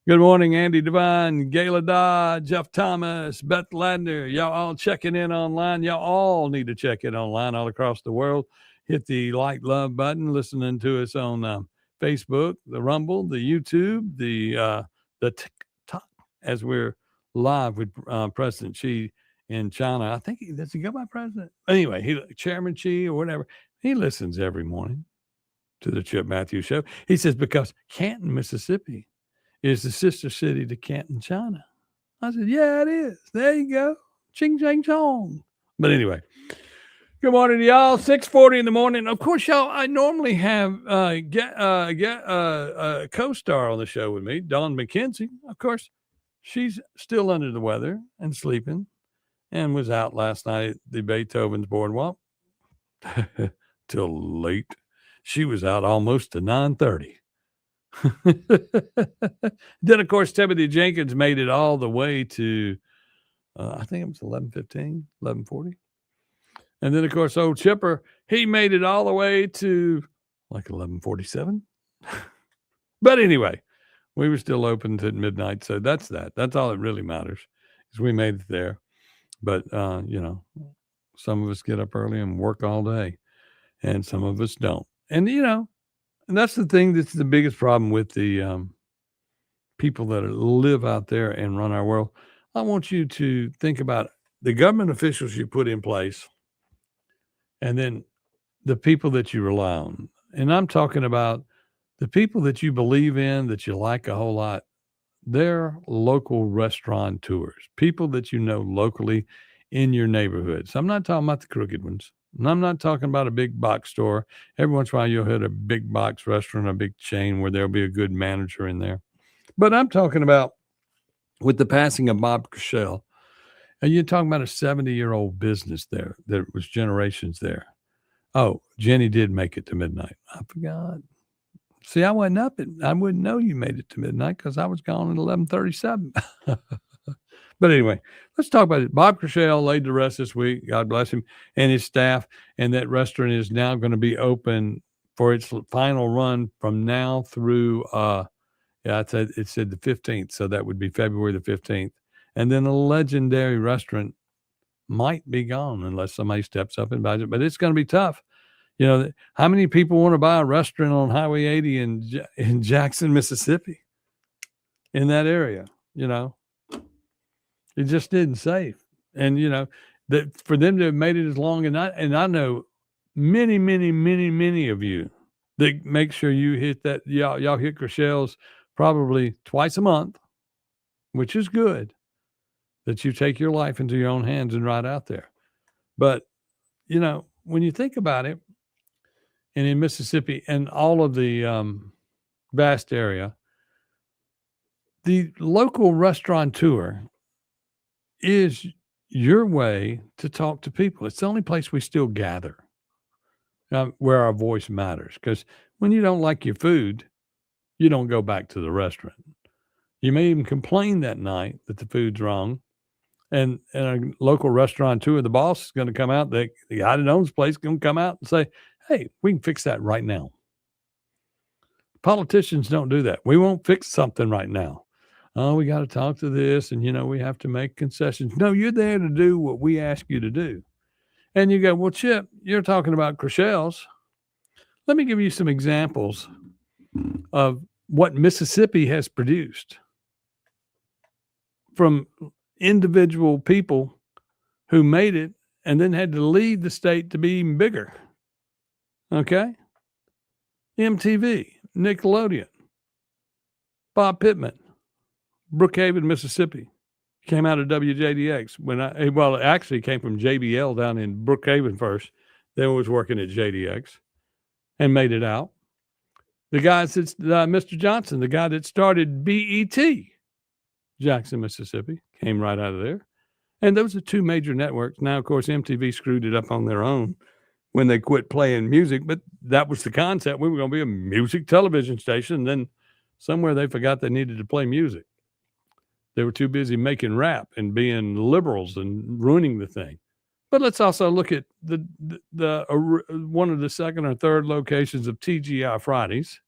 Good morning, Andy Devine, Gayla Dodd, Jeff Thomas, Beth Ladner. Y'all all checking in online. Y'all all need to check in online all across the world. Hit the like, love button, listening to us on Facebook, the Rumble, the YouTube, the TikTok, as we're live with President Xi in China. I think does he go by President? Anyway, Chairman Xi or whatever. He listens every morning to the Chip Matthews Show. He says, because Canton, Mississippi is the sister city to Canton, China. I said, yeah, it is. There you go. Ching, chang, chong. But anyway, good morning to y'all. 6:40 in the morning. Of course, y'all, I normally have get a co-star on the show with me, Dawn McKenzie. Of course, she's still under the weather and sleeping and was out last night at the Beethoven's Boardwalk till late. She was out almost to 9:30. Then, of course, Timothy Jenkins made it all the way to, I think it was 11:15, 11:40. And then, of course, old Chipper, he made it all the way to like 11:47. But anyway, we were still open to midnight. So that's that. That's all that really matters is we made it there. But, you know, some of us get up early and work all day and some of us don't. And, you know, and that's the thing that's the biggest problem with the people that live out there and run our world. I want you to think about the government officials you put in place and then the people that you rely on. And I'm talking about the people that you believe in, that you like a whole lot. They're local restaurateurs, people that you know locally in your neighborhood. So I'm not talking about the crooked ones. And I'm not talking about a big box store. Every once in a while, you'll hit a big box restaurant, a big chain where there'll be a good manager in there. But I'm talking about with the passing of Bob Cushell, and you're talking about a 70-year-old business there that was generations there. Oh, Jenny did make it to midnight. I forgot. See, I wasn't up. I wouldn't know you made it to midnight because I was gone at 11:37. But anyway, let's talk about it. Bob Cushell laid to rest this week. God bless him and his staff. And that restaurant is now going to be open for its final run from now through, it said the 15th. So that would be February the 15th. And then a legendary restaurant might be gone unless somebody steps up and buys it. But it's going to be tough. You know, how many people want to buy a restaurant on Highway 80 in Jackson, Mississippi, in that area? You know, it just isn't safe. And, you know, that for them to have made it as long, and I know many of you that make sure you hit that, y'all hit Cushell's probably twice a month, which is good, that you take your life into your own hands and ride out there. But, you know, when you think about it, and in Mississippi and all of the vast area, the local restaurateur is your way to talk to people. It's the only place we still gather where our voice matters. Because when you don't like your food, you don't go back to the restaurant. You may even complain that night that the food's wrong, And a local restaurateur, the boss is going to come out. The guy that owns the place is going to come out and say, hey, we can fix that right now. Politicians don't do that. We won't fix something right now. Oh, we got to talk to this, and, we have to make concessions. No, you're there to do what we ask you to do. And you go, well, Chip, you're talking about Chrishell's. Let me give you some examples of what Mississippi has produced from individual people who made it and then had to leave the state to be even bigger. Okay? MTV, Nickelodeon, Bob Pittman, Brookhaven, Mississippi. Came out of WJDX. It actually came from JBL down in Brookhaven first, then was working at JDX and made it out. The guy that's Mr. Johnson, the guy that started BET, Jackson, Mississippi, came right out of there. And those are two major networks. Now, of course, MTV screwed it up on their own when they quit playing music, but that was the concept. We were going to be a music television station. Then somewhere they forgot they needed to play music. They were too busy making rap and being liberals and ruining the thing. But let's also look at the one of the second or third locations of TGI Fridays,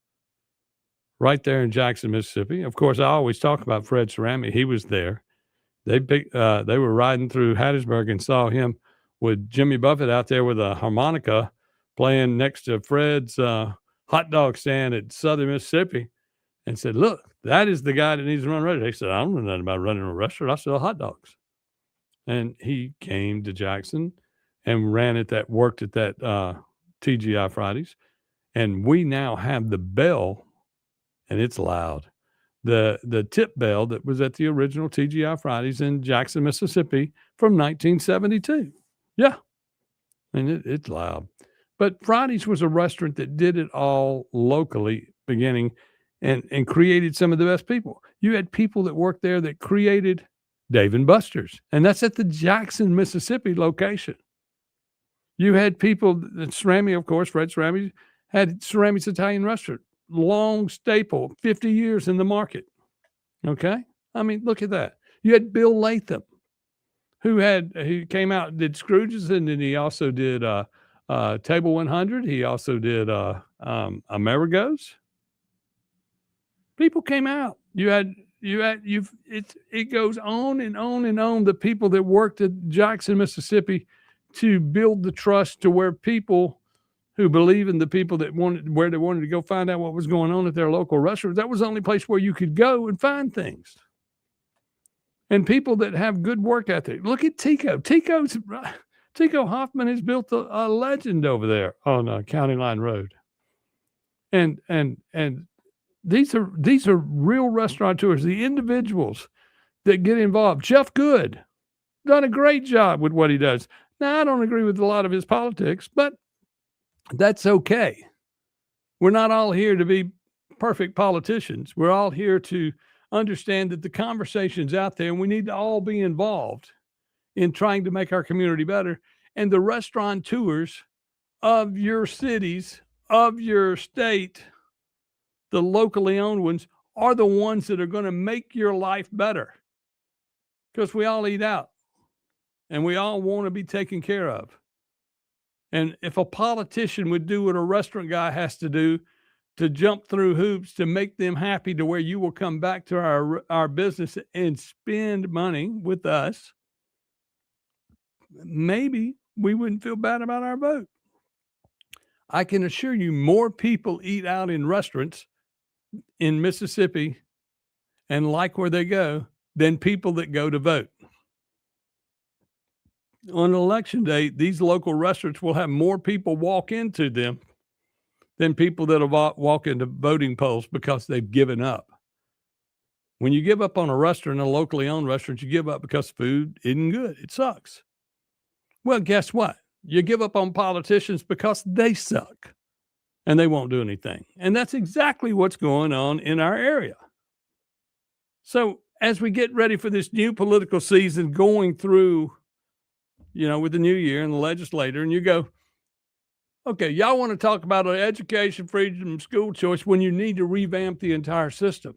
right there in Jackson, Mississippi. Of course, I always talk about Fred Cerami. He was there. They were riding through Hattiesburg and saw him with Jimmy Buffett out there with a harmonica playing next to Fred's hot dog stand at Southern Mississippi, and said, look, that is the guy that needs to run a restaurant. They said, I don't know nothing about running a restaurant. I sell hot dogs. And he came to Jackson and worked at that TGI Fridays. And we now have the bell, and it's loud. The tip bell that was at the original TGI Fridays in Jackson, Mississippi from 1972. Yeah. And it's loud. But Fridays was a restaurant that did it all locally beginning and created some of the best people. You had people that worked there that created Dave & Buster's, and that's at the Jackson, Mississippi location. You had people that Cerami, of course, Fred Cerami had Cerami's Italian Restaurant, long staple, 50 years in the market. Okay? I mean, look at that. You had Bill Latham, who came out and did Scrooge's, and then he also did Table 100. He also did Amerigo's. People came out. It goes on and on and on. The people that worked at Jackson, Mississippi to build the trust to where people who believe in the people that where they wanted to go find out what was going on at their local restaurant. That was the only place where you could go and find things. And people that have good work ethic. Look at Tico. Tico Hoffman has built a legend over there on County Line Road. And these are real restaurateurs, the individuals that get involved. Jeff Good done a great job with what he does. Now, I don't agree with a lot of his politics, but that's okay. We're not all here to be perfect politicians. We're all here to understand that the conversation's out there, and we need to all be involved in trying to make our community better. And the restaurateurs of your cities, of your state, the locally owned ones, are the ones that are going to make your life better. Because we all eat out and we all want to be taken care of. And if a politician would do what a restaurant guy has to do to jump through hoops to make them happy to where you will come back to our business and spend money with us, maybe we wouldn't feel bad about our vote. I can assure you more people eat out in restaurants in Mississippi and like where they go than people that go to vote. On election day, these local restaurants will have more people walk into them than people that will walk into voting polls because they've given up. When you give up on a restaurant, a locally owned restaurant, you give up because food isn't good. It sucks. Well, guess what? You give up on politicians because they suck and they won't do anything. And that's exactly what's going on in our area. So as we get ready for this new political season going through, with the new year and the legislature, and you go, okay, y'all want to talk about education, freedom, school choice when you need to revamp the entire system.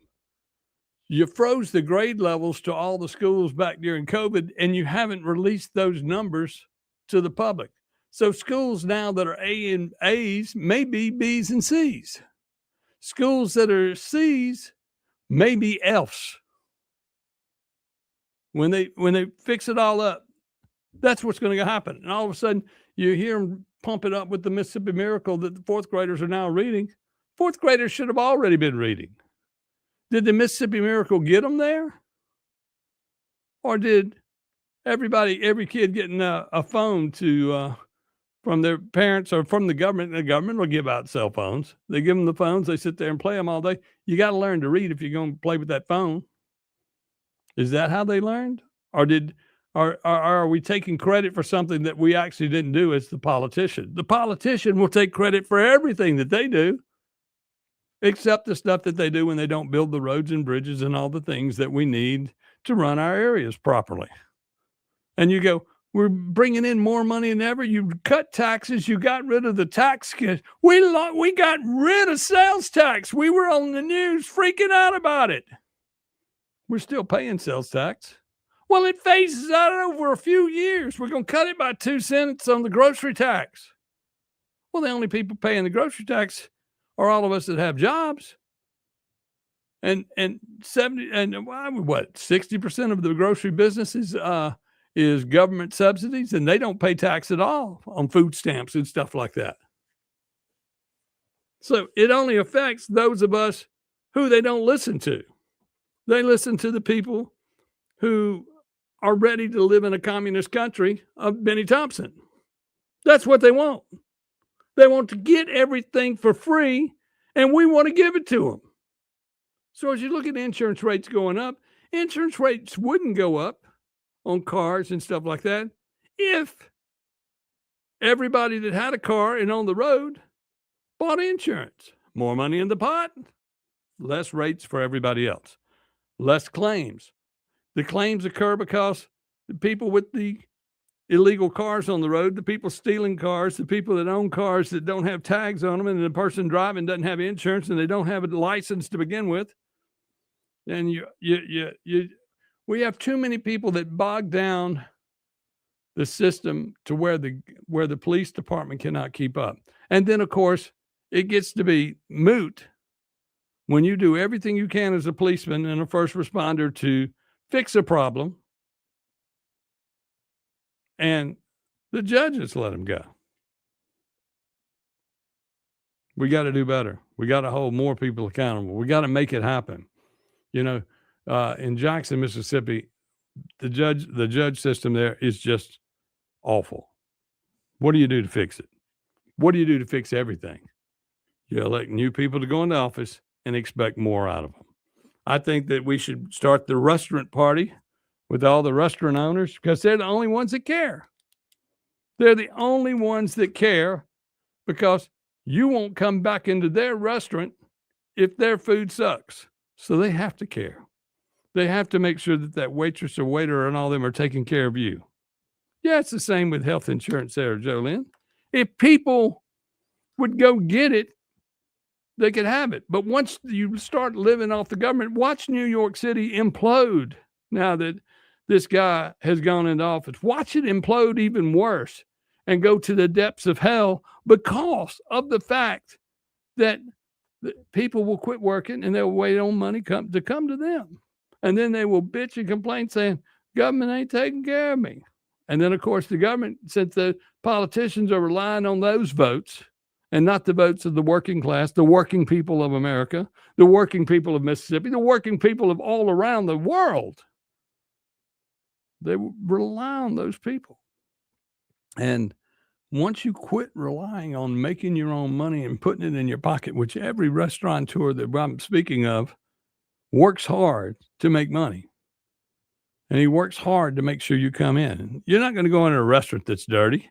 You froze the grade levels to all the schools back during COVID, and you haven't released those numbers to the public. So schools now that are A and A's may be B's and C's. Schools that are C's may be F's. When they fix it all up, that's what's going to happen. And all of a sudden, you hear them pump it up with the Mississippi Miracle that the fourth graders are now reading. Fourth graders should have already been reading. Did the Mississippi Miracle get them there? Or did every kid getting a phone from their parents or from the government? The government will give out cell phones. They give them the phones. They sit there and play them all day. You got to learn to read if you're going to play with that phone. Is that how they learned? Or are we taking credit for something that we actually didn't do as the politician? The politician will take credit for everything that they do, except the stuff that they do when they don't build the roads and bridges and all the things that we need to run our areas properly. And you go, we're bringing in more money than ever. You cut taxes. You got rid of the tax. We got rid of sales tax. We were on the news freaking out about it. We're still paying sales tax. Well, it phases out over a few years. We're going to cut it by 2 cents on the grocery tax. Well, the only people paying the grocery tax are all of us that have jobs. And 60% of the grocery business is government subsidies, and they don't pay tax at all on food stamps and stuff like that. So it only affects those of us who they don't listen to. They listen to the people who are ready to live in a communist country of Benny Thompson. That's what they want. They want to get everything for free, and we want to give it to them. So as you look at insurance rates going up, insurance rates wouldn't go up on cars and stuff like that if everybody that had a car and on the road bought insurance. More money in the pot, less rates for everybody else, less claims. The claims occur because the people with the illegal cars on the road, the people stealing cars, the people that own cars that don't have tags on them, and the person driving doesn't have insurance and they don't have a license to begin with. And we have too many people that bog down the system to where the police department cannot keep up. And then, of course, it gets to be moot when you do everything you can as a policeman and a first responder to fix a problem, and the judges let them go. We got to do better. We got to hold more people accountable. We got to make it happen. In Jackson, Mississippi, the judge system there is just awful. What do you do to fix it? What do you do to fix everything? You elect new people to go into office and expect more out of them. I think that we should start the restaurant party with all the restaurant owners because they're the only ones that care. They're the only ones that care because you won't come back into their restaurant if their food sucks. So they have to care. They have to make sure that waitress or waiter and all them are taking care of you. Yeah, it's the same with health insurance there, Jolynn. If people would go get it, they could have it. But once you start living off the government, watch New York City implode now that this guy has gone into office. Watch it implode even worse and go to the depths of hell because of the fact that people will quit working and they'll wait on money to come to them. And then they will bitch and complain saying, government ain't taking care of me. And then, of course, the government, since the politicians are relying on those votes, and not the votes of the working class, the working people of America, the working people of Mississippi, the working people of all around the world. They rely on those people. And once you quit relying on making your own money and putting it in your pocket, which every restaurateur that I'm speaking of works hard to make money. And he works hard to make sure you come in. You're not going to go into a restaurant that's dirty.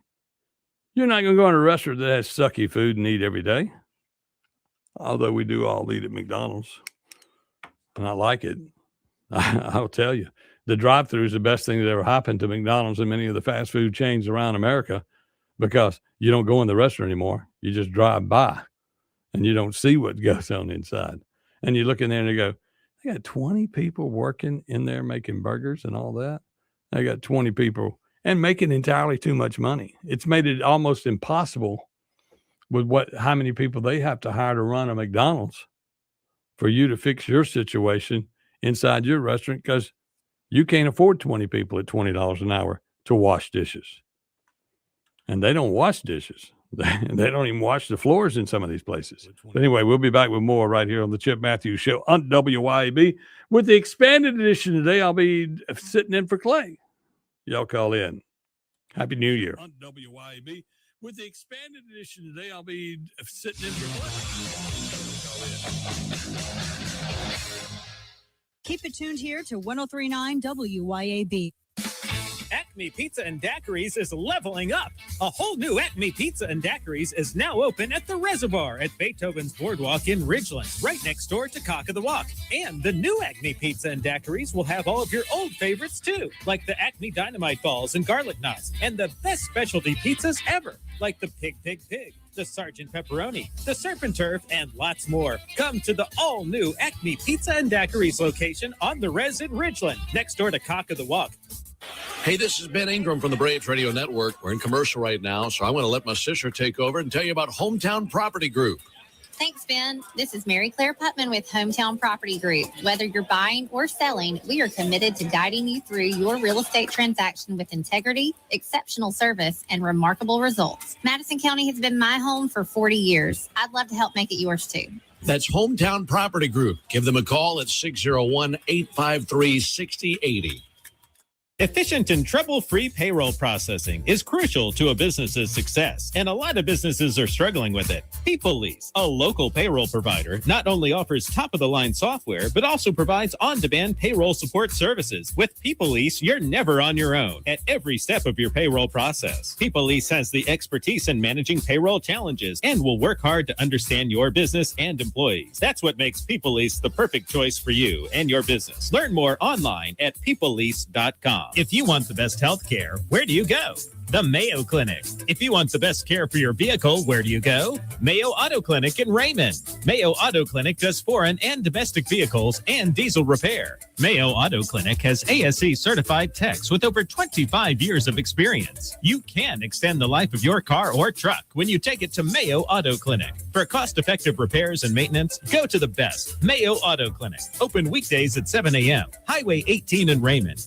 You're not going to go in a restaurant that has sucky food and eat every day. Although we do all eat at McDonald's. And I like it. I'll tell you. The drive-thru is the best thing that ever happened to McDonald's and many of the fast food chains around America because you don't go in the restaurant anymore. You just drive by and you don't see what goes on inside. And you look in there and you go, They got 20 people working in there making burgers and all that. They got 20 people and making entirely too much money. It's made it almost impossible with how many people they have to hire to run a McDonald's for you to fix your situation inside your restaurant, because you can't afford 20 people at $20 an hour to wash dishes. And they don't wash dishes. They don't even wash the floors in some of these places. But anyway, we'll be back with more right here on the Chip Matthews Show on WYAB. With the expanded edition today, I'll be sitting in for Clay. Y'all call in. Happy New Year. On WYAB. With the expanded edition today, I'll be sitting in for Clay. Keep it tuned here to 103.9 WYAB. Acme Pizza and Daiquiris is leveling up. A whole new Acme Pizza and Daiquiris is now open at the Reservoir at Beethoven's Boardwalk in Ridgeland, right next door to Cock of the Walk. And the new Acme Pizza and Daiquiris will have all of your old favorites too, like the Acme Dynamite Balls and Garlic Knots, and the best specialty pizzas ever, like the Pig, the Sergeant Pepperoni, the Surf and Turf, and lots more. Come to the all-new Acme Pizza and Daiquiris location on the Res in Ridgeland, next door to Cock of the Walk. Hey, this is Ben Ingram from the Braves Radio Network. We're in commercial right now, so I want to let my sister take over and tell you about Hometown Property Group. Thanks, Ben. This is Mary Claire Putman with Hometown Property Group. Whether you're buying or selling, we are committed to guiding you through your real estate transaction with integrity, exceptional service, and remarkable results. Madison County has been my home for 40 years. I'd love to help make it yours, too. That's Hometown Property Group. Give them a call at 601-853-6080. Efficient and trouble-free payroll processing is crucial to a business's success, and a lot of businesses are struggling with it. PeopleLease, a local payroll provider, not only offers top-of-the-line software, but also provides on-demand payroll support services. With PeopleLease, you're never on your own at every step of your payroll process. PeopleLease has the expertise in managing payroll challenges and will work hard to understand your business and employees. That's what makes PeopleLease the perfect choice for you and your business. Learn more online at peoplelease.com. If you want the best health care, where do you go? The Mayo Clinic. If you want the best care for your vehicle, where do you go? Mayo Auto Clinic in Raymond. Mayo Auto Clinic does foreign and domestic vehicles and diesel repair. Mayo Auto Clinic has ASE certified techs with over 25 years of experience. You can extend the life of your car or truck when you take it to Mayo Auto Clinic. For cost-effective repairs and maintenance, go to the best, Mayo Auto Clinic. Open weekdays at 7 a.m. Highway 18 in Raymond.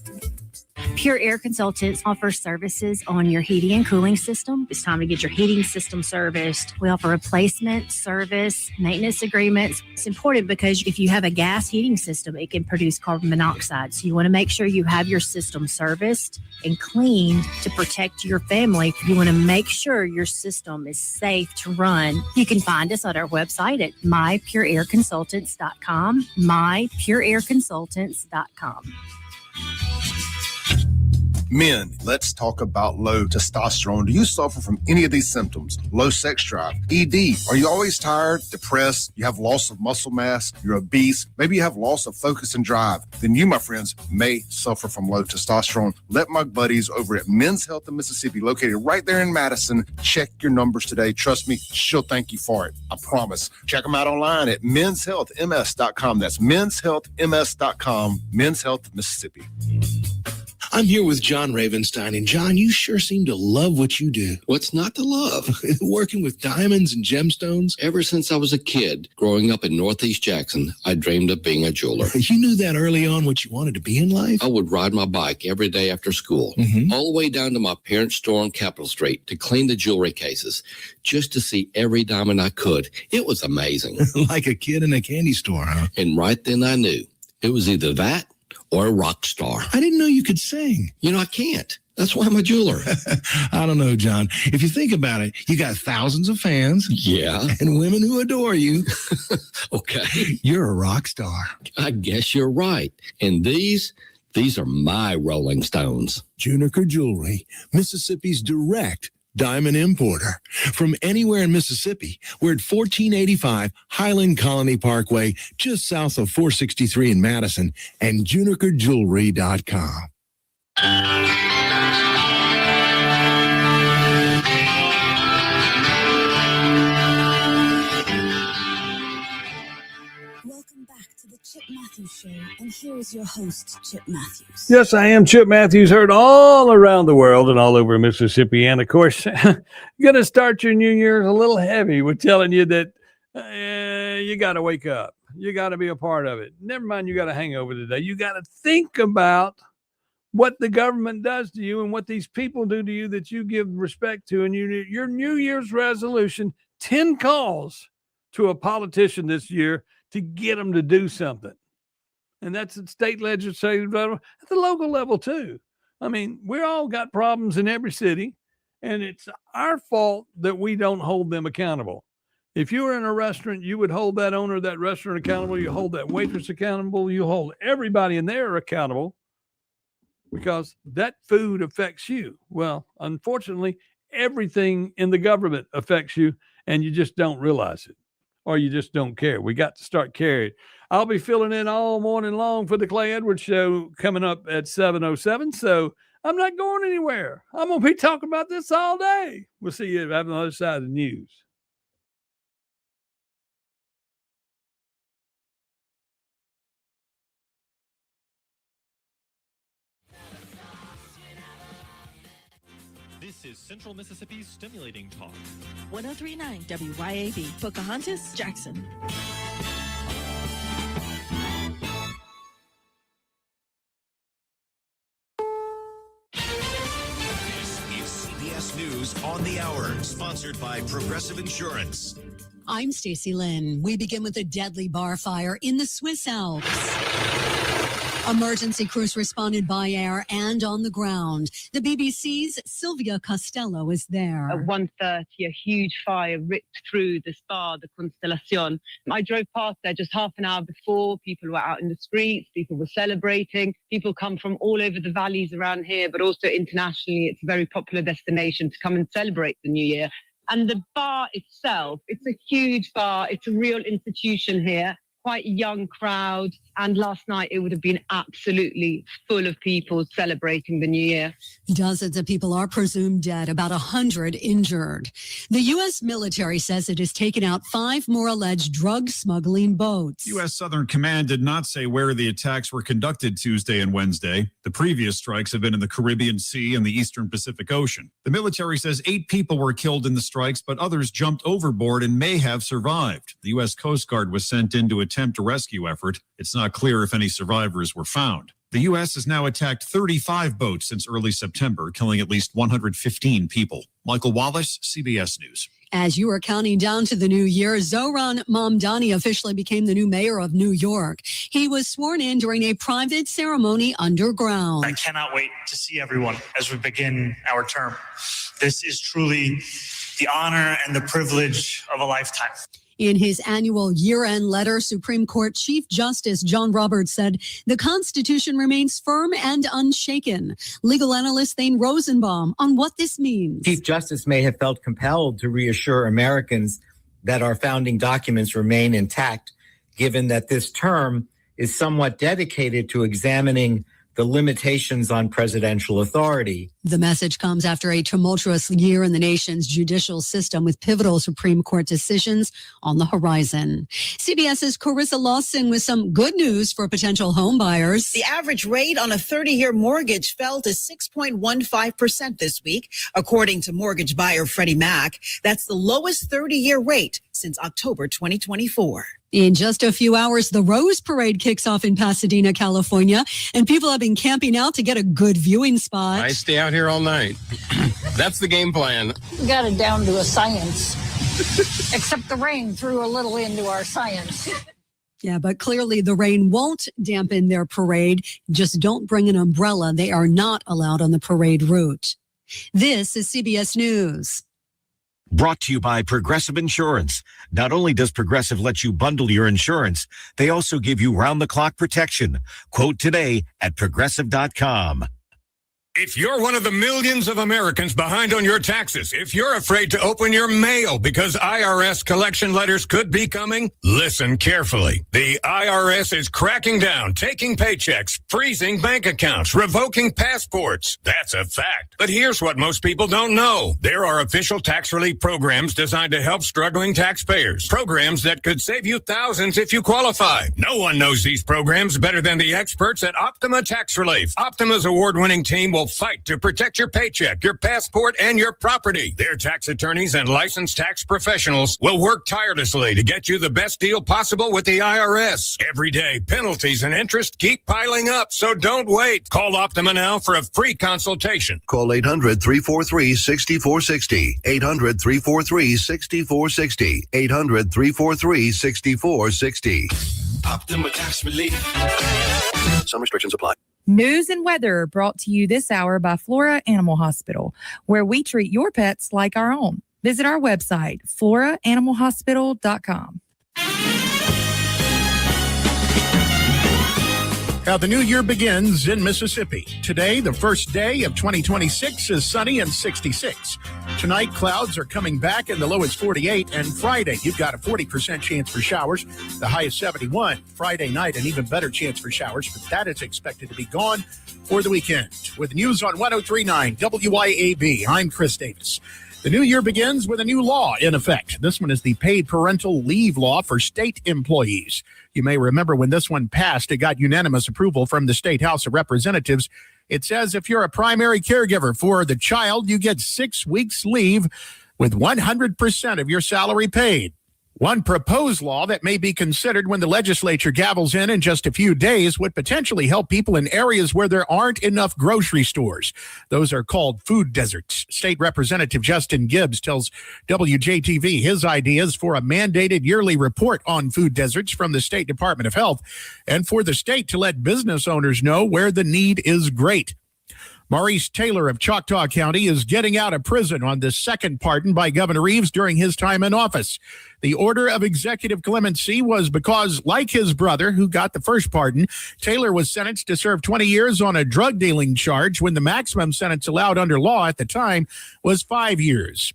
Pure Air Consultants offers services on your heating and cooling system. It's time to get your heating system serviced. We offer replacement, service, maintenance agreements. It's important because if you have a gas heating system, it can produce carbon monoxide. So you want to make sure you have your system serviced and cleaned to protect your family. You want to make sure your system is safe to run. You can find us on our website at mypureairconsultants.com, mypureairconsultants.com. Men, let's talk about low testosterone. Do you suffer from any of these symptoms? Low sex drive, ED. Are you always tired, depressed? You have loss of muscle mass? You're obese? Maybe you have loss of focus and drive? Then you, my friends, may suffer from low testosterone. Let my buddies over at Men's Health in Mississippi, located right there in Madison, check your numbers today. Trust me, she'll thank you for it. I promise. Check them out online at menshealthms.com. That's menshealthms.com. Men's Health Mississippi. I'm here with John Ravenstein, and John, you sure seem to love what you do. What's not to love? Working with diamonds and gemstones? Ever since I was a kid, growing up in Northeast Jackson, I dreamed of being a jeweler. You knew that early on what you wanted to be in life? I would ride my bike every day after school, all the way down to my parents' store on Capitol Street to clean the jewelry cases, just to see every diamond I could. It was amazing. Like a kid in a candy store, huh? And right then I knew it was either that or a rock star. I didn't know you could sing. You know, I can't. That's why I'm a jeweler. I don't know, John. If you think about it, you got thousands of fans. Yeah. And women who adore you. Okay. You're a rock star. I guess you're right. And these are my Rolling Stones. Juniker Jewelry, Mississippi's direct diamond importer. From anywhere in Mississippi, we're at 1485 Highland Colony Parkway, just south of 463 in Madison, and junikerjewelry.com. Welcome back to the Chip Matthews Matthews Show, and here is your host, Chip Matthews. Yes, I am Chip Matthews, heard all around the world and all over Mississippi. And of course, going to start your New Year's a little heavy with telling you that you got to wake up. You got to be a part of it. Never mind, you got a hangover today. You got to think about what the government does to you and what these people do to you that you give respect to. And your New Year's resolution, 10 calls to a politician this year to get them to do something. And that's at state legislative level, at the local level too. I mean, we all got problems in every city, and it's our fault that we don't hold them accountable. If you were in a restaurant, you would hold that owner of that restaurant accountable. You hold that waitress accountable. You hold everybody in there accountable because that food affects you. Well, unfortunately, everything in the government affects you, and you just don't realize it, or you just don't care. We got to start caring. I'll be filling in all morning long for the Clay Edwards Show coming up at 7:07. So I'm not going anywhere. I'm going to be talking about this all day. We'll see you on the other side of the news. This is Central Mississippi's Stimulating Talk. 1039 WYAB, Pocahontas, Jackson. This is CBS News on the Hour, sponsored by Progressive Insurance. I'm Stacey Lynn. We begin with a deadly bar fire in the Swiss Alps. Emergency crews responded by air and on the ground. The BBC's Sylvia Costello is there. At 1:30, a huge fire ripped through the spa, the Constellation. I drove past there just half an hour before. People were out in the streets. People were celebrating. People come from all over the valleys around here, but also internationally. It's a very popular destination to come and celebrate the New Year. And the bar itself, it's a huge bar. It's a real institution here. Quite a young crowd, and last night it would have been absolutely full of people celebrating the New Year. Dozens of people are presumed dead, about 100 injured. The U.S. military says it has taken out 5 more alleged drug smuggling boats. U.S. Southern Command did not say where the attacks were conducted Tuesday and Wednesday. The previous strikes have been in the Caribbean Sea and the Eastern Pacific Ocean. The military says 8 people were killed in the strikes, but others jumped overboard and may have survived. The U.S. Coast Guard was sent in to attempt a rescue effort. It's not clear if any survivors were found. The U.S. has now attacked 35 boats since early September, killing at least 115 people. Michael Wallace, CBS News. As you are counting down to the new year, Zohran Mamdani officially became the new mayor of New York. He was sworn in during a private ceremony underground. I cannot wait to see everyone as we begin our term. This is truly the honor and the privilege of a lifetime. In his annual year-end letter, Supreme Court Chief Justice John Roberts said the Constitution remains firm and unshaken. Legal analyst Thane Rosenbaum on what this means. Chief Justice may have felt compelled to reassure Americans that our founding documents remain intact, given that this term is somewhat dedicated to examining the limitations on presidential authority. The message comes after a tumultuous year in the nation's judicial system with pivotal Supreme Court decisions on the horizon. CBS's Carissa Lawson with some good news for potential home buyers. The average rate on a 30-year mortgage fell to 6.15% this week, according to mortgage buyer Freddie Mac. That's the lowest 30-year rate since October 2024. In just a few hours, the Rose Parade kicks off in Pasadena, California, and people have been camping out to get a good viewing spot. I stay out here all night. That's the game plan. We got it down to a science, except the rain threw a little into our science. Yeah, but clearly the rain won't dampen their parade. Just don't bring an umbrella. They are not allowed on the parade route. This is CBS News. Brought to you by Progressive Insurance. Not only does Progressive let you bundle your insurance, they also give you round-the-clock protection. Quote today at Progressive.com. If you're one of the millions of Americans behind on your taxes, if you're afraid to open your mail because IRS collection letters could be coming, listen carefully. The IRS is cracking down, taking paychecks, freezing bank accounts, revoking passports. That's a fact. But here's what most people don't know. There are official tax relief programs designed to help struggling taxpayers. Programs that could save you thousands if you qualify. No one knows these programs better than the experts at Optima Tax Relief. Optima's award-winning team will fight to protect your paycheck, your passport, and your property. Their tax attorneys and licensed tax professionals will work tirelessly to get you the best deal possible with the IRS. Every day, penalties and interest keep piling up, so don't wait. Call Optima now for a free consultation. Call 800-343-6460. 800-343-6460. 800-343-6460. Optima Tax Relief. Some restrictions apply. News and weather brought to you this hour by Flora Animal Hospital, where we treat your pets like our own. Visit our website, floraanimalhospital.com. Now, the new year begins in Mississippi. Today, the first day of 2026, is sunny and 66. Tonight, clouds are coming back and the low is 48. And Friday, you've got a 40% chance for showers. The high is 71. Friday night, an even better chance for showers, but that is expected to be gone for the weekend. With news on 103.9 WYAB, I'm Chris Davis. The new year begins with a new law in effect. This one is the paid parental leave law for state employees. You may remember when this one passed, it got unanimous approval from the State House of Representatives. It says if you're a primary caregiver for the child, you get 6 weeks leave with 100% of your salary paid. One proposed law that may be considered when the legislature gavels in just a few days would potentially help people in areas where there aren't enough grocery stores. Those are called food deserts. State Representative Justin Gibbs tells WJTV his ideas for a mandated yearly report on food deserts from the State Department of Health and for the state to let business owners know where the need is great. Maurice Taylor of Choctaw County is getting out of prison on the second pardon by Governor Reeves during his time in office. The order of executive clemency was because, like his brother, who got the first pardon, Taylor was sentenced to serve 20 years on a drug dealing charge when the maximum sentence allowed under law at the time was 5 years.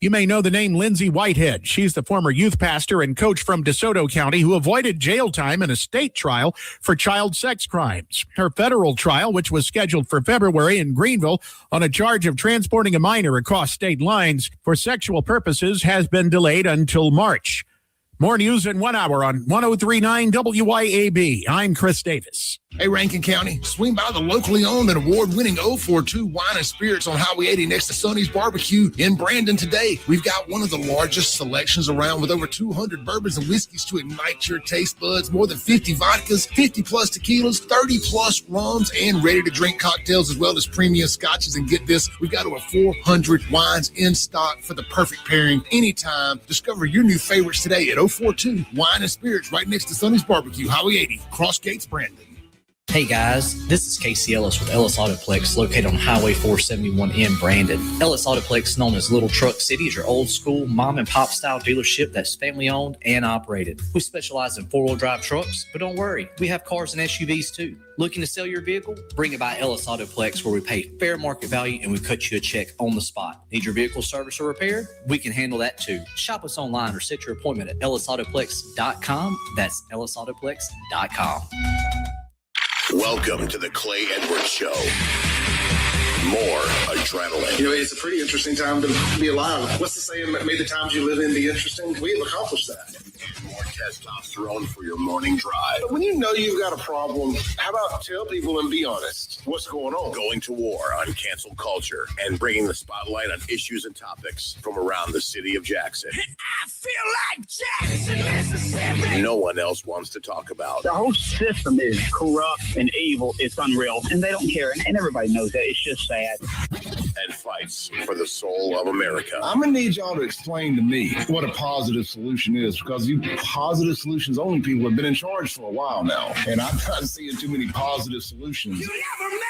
You may know the name Lindsay Whitehead. She's the former youth pastor and coach from DeSoto County who avoided jail time in a state trial for child sex crimes. Her federal trial, which was scheduled for February in Greenville on a charge of transporting a minor across state lines for sexual purposes, has been delayed until March. More news in 1 hour on 103.9 WYAB. I'm Chris Davis. Hey, Rankin County, swing by the locally owned and award-winning 042 Wine and Spirits on Highway 80 next to Sonny's Barbecue in Brandon today. We've got one of the largest selections around with over 200 bourbons and whiskeys to ignite your taste buds, more than 50 vodkas, 50-plus tequilas, 30-plus rums, and ready-to-drink cocktails, as well as premium scotches. And get this, we've got over 400 wines in stock for the perfect pairing anytime. Discover your new favorites today at 042 Wine and Spirits right next to Sonny's Barbecue, Highway 80, Cross Gates, Brandon. Hey guys, this is Casey Ellis with Ellis Autoplex located on Highway 471 in Brandon. Ellis Autoplex, known as Little Truck City, is your old school mom and pop style dealership that's family owned and operated. We specialize in 4-wheel drive trucks, but don't worry, we have cars and SUVs too. Looking to sell your vehicle? Bring it by Ellis Autoplex, where we pay fair market value and we cut you a check on the spot. Need your vehicle service or repair? We can handle that too. Shop us online or set your appointment at ellisautoplex.com. That's ellisautoplex.com. Welcome to the Clay Edwards Show. More adrenaline. You know, it's a pretty interesting time to be alive. What's the saying? May the times you live in be interesting. We have accomplished that. More testosterone for your morning drive. But when you know you've got a problem, how about tell people and be honest? What's going on? Going to war on cancel culture and bringing the spotlight on issues and topics from around the city of Jackson. I feel like Jackson, Mississippi. No one else wants to talk about. The whole system is corrupt and evil. It's unreal, and they don't care, and everybody knows that. It's just sad. And fights for the soul of America. I'm going to need y'all to explain to me what a positive solution is, because you positive solutions only people have been in charge for a while now, and I'm not seeing too many positive solutions. You never met a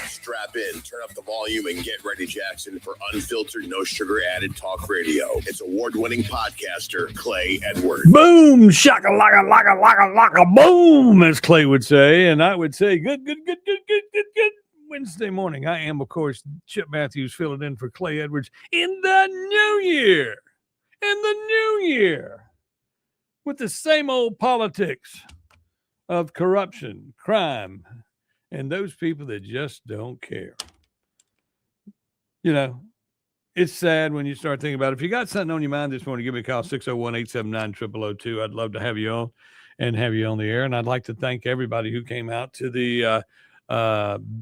Strap in, turn up the volume, and get ready, Jackson, for unfiltered, no sugar added talk radio. It's award-winning podcaster Clay Edwards. Boom, shaka laka laka laka laka boom, as Clay would say, and I would say good. Wednesday morning. I am, of course, Chip Matthews filling in for Clay Edwards in the new year. With the same old politics of corruption, crime, and those people that just don't care. You know, it's sad when you start thinking about it. If you got something on your mind this morning, give me a call, 601-879-0002. I'd love to have you on and have you on the air. And I'd like to thank everybody who came out to the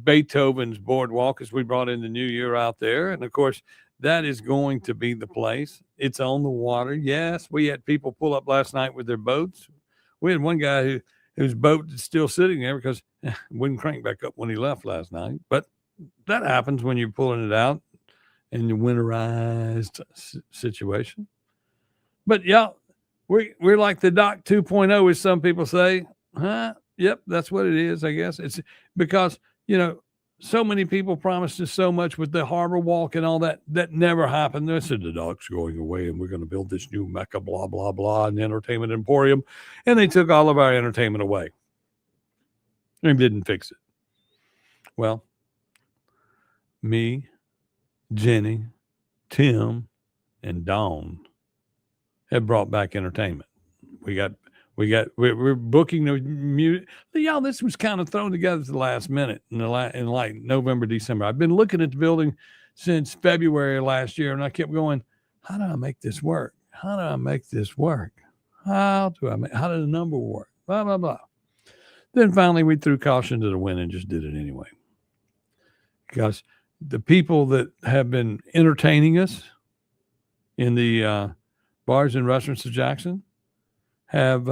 Beethoven's Boardwalk as we brought in the new year out there. And, of course, that is going to be the place. It's on the water. Yes, we had people pull up last night with their boats. We had one guy whose boat is still sitting there because it wouldn't crank back up when he left last night. But that happens when you're pulling it out in the winterized situation. But, yeah, we're like the Dock 2.0, as some people say. Huh? Yep, that's what it is, I guess. It's because, you know, so many people promised us so much with the harbor walk and all that. That never happened. They said the dock's going away and we're going to build this new Mecca, blah, blah, blah, and entertainment emporium. And they took all of our entertainment away and didn't fix it. Well, me, Jenny, Tim, and Dawn have brought back entertainment. We're booking the music. Y'all, this was kind of thrown together at the last minute in like November, December. I've been looking at the building since February last year, and I kept going, how do I make this work? How do the number work? Blah, blah, blah. Then finally we threw caution to the wind and just did it anyway. Because the people that have been entertaining us in the bars and restaurants of Jackson have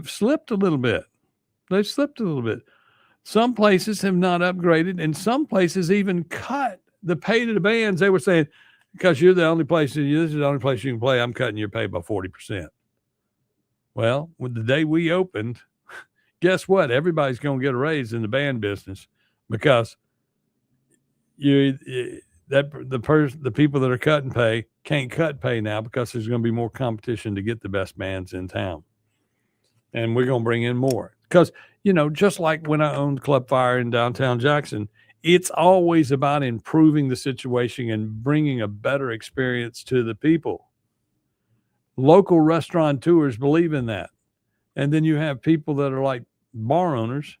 slipped a little bit. They've slipped a little bit. Some places have not upgraded, and some places even cut the pay to the bands. They were saying, because you're the only place, this is the only place you can play, I'm cutting your pay by 40%. Well, with the day we opened, guess what? Everybody's going to get a raise in the band business because the people that are cutting pay can't cut pay now because there's going to be more competition to get the best bands in town. And we're going to bring in more because, you know, just like when I owned Club Fire in downtown Jackson, it's always about improving the situation and bringing a better experience to the people. Local restaurateurs believe in that. And then you have people that are like bar owners.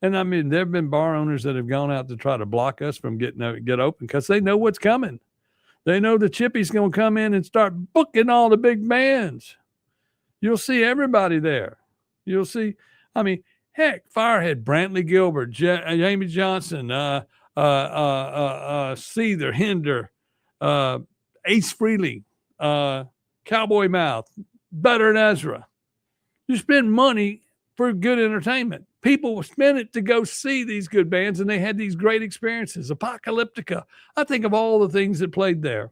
And I mean, there have been bar owners that have gone out to try to block us from get open because they know what's coming. They know the Chippy's going to come in and start booking all the big bands. You'll see everybody there. You'll see, I mean, heck, Firehead, Brantley Gilbert, Jamie Johnson, Seether, Hinder, Ace Frehley, Cowboy Mouth, Better than Ezra. You spend money for good entertainment. People will spend it to go see these good bands, and they had these great experiences. Apocalyptica. I think of all the things that played there.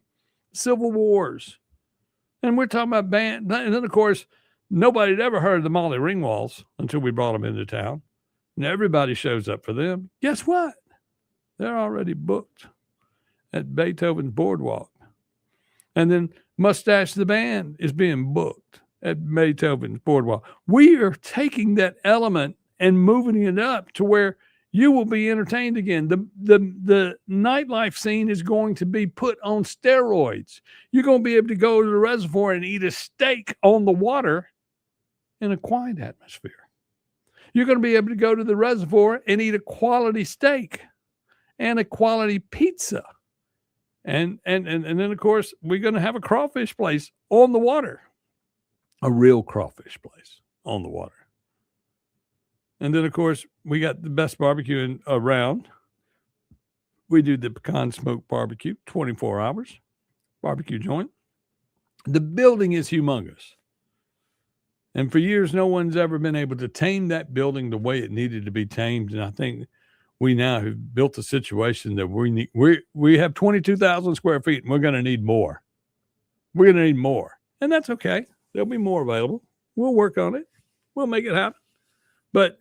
Civil Wars. And we're talking about band. And then, of course, nobody had ever heard of the Molly Ringwalds until we brought them into town. And everybody shows up for them. Guess what? They're already booked at Beethoven's Boardwalk. And then Mustache the Band is being booked at Beethoven's Boardwalk. We are taking that element and moving it up to where you will be entertained again. The nightlife scene is going to be put on steroids. You're going to be able to go to the reservoir and eat a steak on the water in a quiet atmosphere. You're going to be able to go to the reservoir and eat a quality steak and a quality pizza. And then, of course, we're going to have a crawfish place on the water, a real crawfish place on the water. And then, of course, we got the best barbecue around. We do the pecan smoked barbecue, 24 hours, barbecue joint. The building is humongous. And for years, no one's ever been able to tame that building the way it needed to be tamed. And I think we now have built a situation that we have 22,000 square feet, and we're going to need more. We're going to need more. And that's okay. There'll be more available. We'll work on it. We'll make it happen. But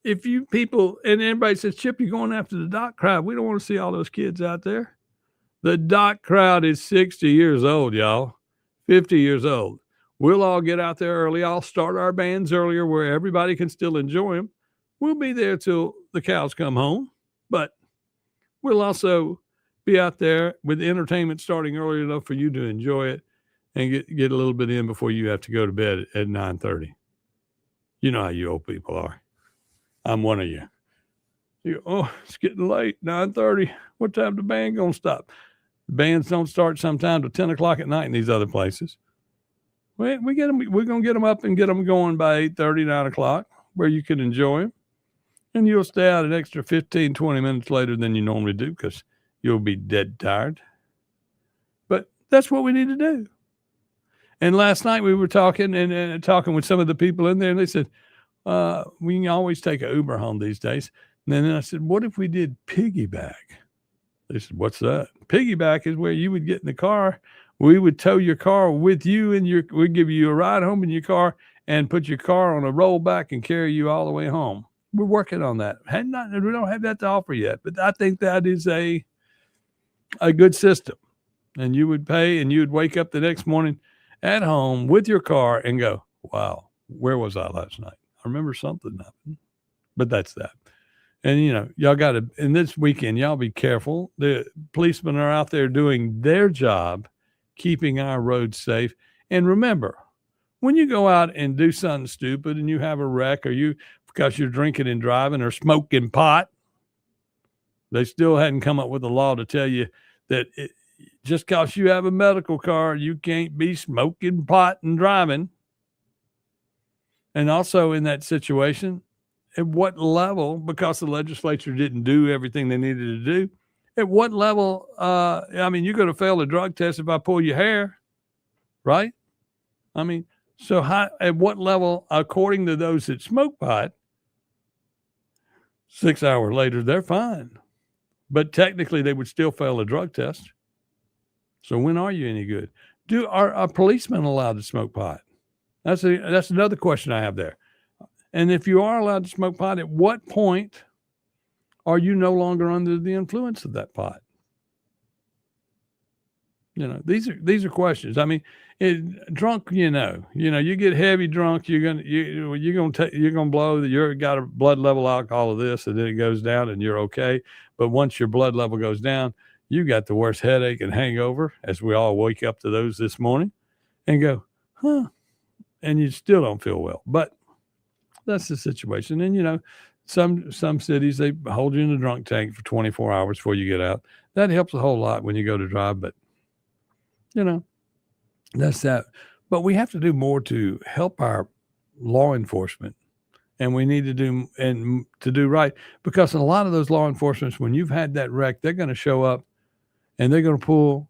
if you people, and everybody says, Chip, you're going after the dock crowd. We don't want to see all those kids out there. The dock crowd is 60 years old, y'all. 50 years old. We'll all get out there early. I'll start our bands earlier where everybody can still enjoy them. We'll be there till the cows come home, but we'll also be out there with entertainment starting early enough for you to enjoy it and get a little bit in before you have to go to bed at 9:30. You know how you old people are. I'm one of you. You go, oh, it's getting late, 9:30. What time the band gonna stop? The bands don't start sometime till 10 o'clock at night in these other places. We're gonna get them up and get them going by 8:30, 9 o'clock, where you can enjoy them. And you'll stay out an extra 15, 20 minutes later than you normally do because you'll be dead tired. But that's what we need to do. And last night we were talking and talking with some of the people in there, and they said, we can always take an Uber home these days. And then I said, what if we did piggyback? They said, what's that? Piggyback is where you would get in the car. We would tow your car with you, and we'd give you a ride home in your car and put your car on a rollback and carry you all the way home. We're working on that. We don't have that to offer yet, but I think that is a good system. And you would pay, and you would wake up the next morning at home with your car and go, wow, where was I last night? I remember something happened. But that's that. And, y'all got to, and this weekend, y'all be careful. The policemen are out there doing their job, keeping our roads safe. And remember, when you go out and do something stupid and you have a wreck, or because you're drinking and driving or smoking pot, they still hadn't come up with a law to tell you that just because you have a medical card, you can't be smoking pot and driving. And also in that situation, at what level, because the legislature didn't do everything they needed to do, at what level, you're going to fail a drug test if I pull your hair, right? So at what level, according to those that smoke pot, 6 hours later, they're fine. But technically, they would still fail a drug test. So when are you any good? Are policemen allowed to smoke pot? That's another question I have there. And if you are allowed to smoke pot, at what point are you no longer under the influence of that pot? These are questions. Drunk, you get heavy drunk, you're gonna blow. You've got a blood level alcohol of this, and then it goes down, and you're okay. But once your blood level goes down, you got the worst headache and hangover, as we all wake up to those this morning, and go, and you still don't feel well. But that's the situation. And some cities, they hold you in the drunk tank for 24 hours before you get out. That helps a whole lot when you go to drive. But that's that. But we have to do more to help our law enforcement, and we need to do right, because a lot of those law enforcement, when you've had that wreck, they're going to show up and they're going to pull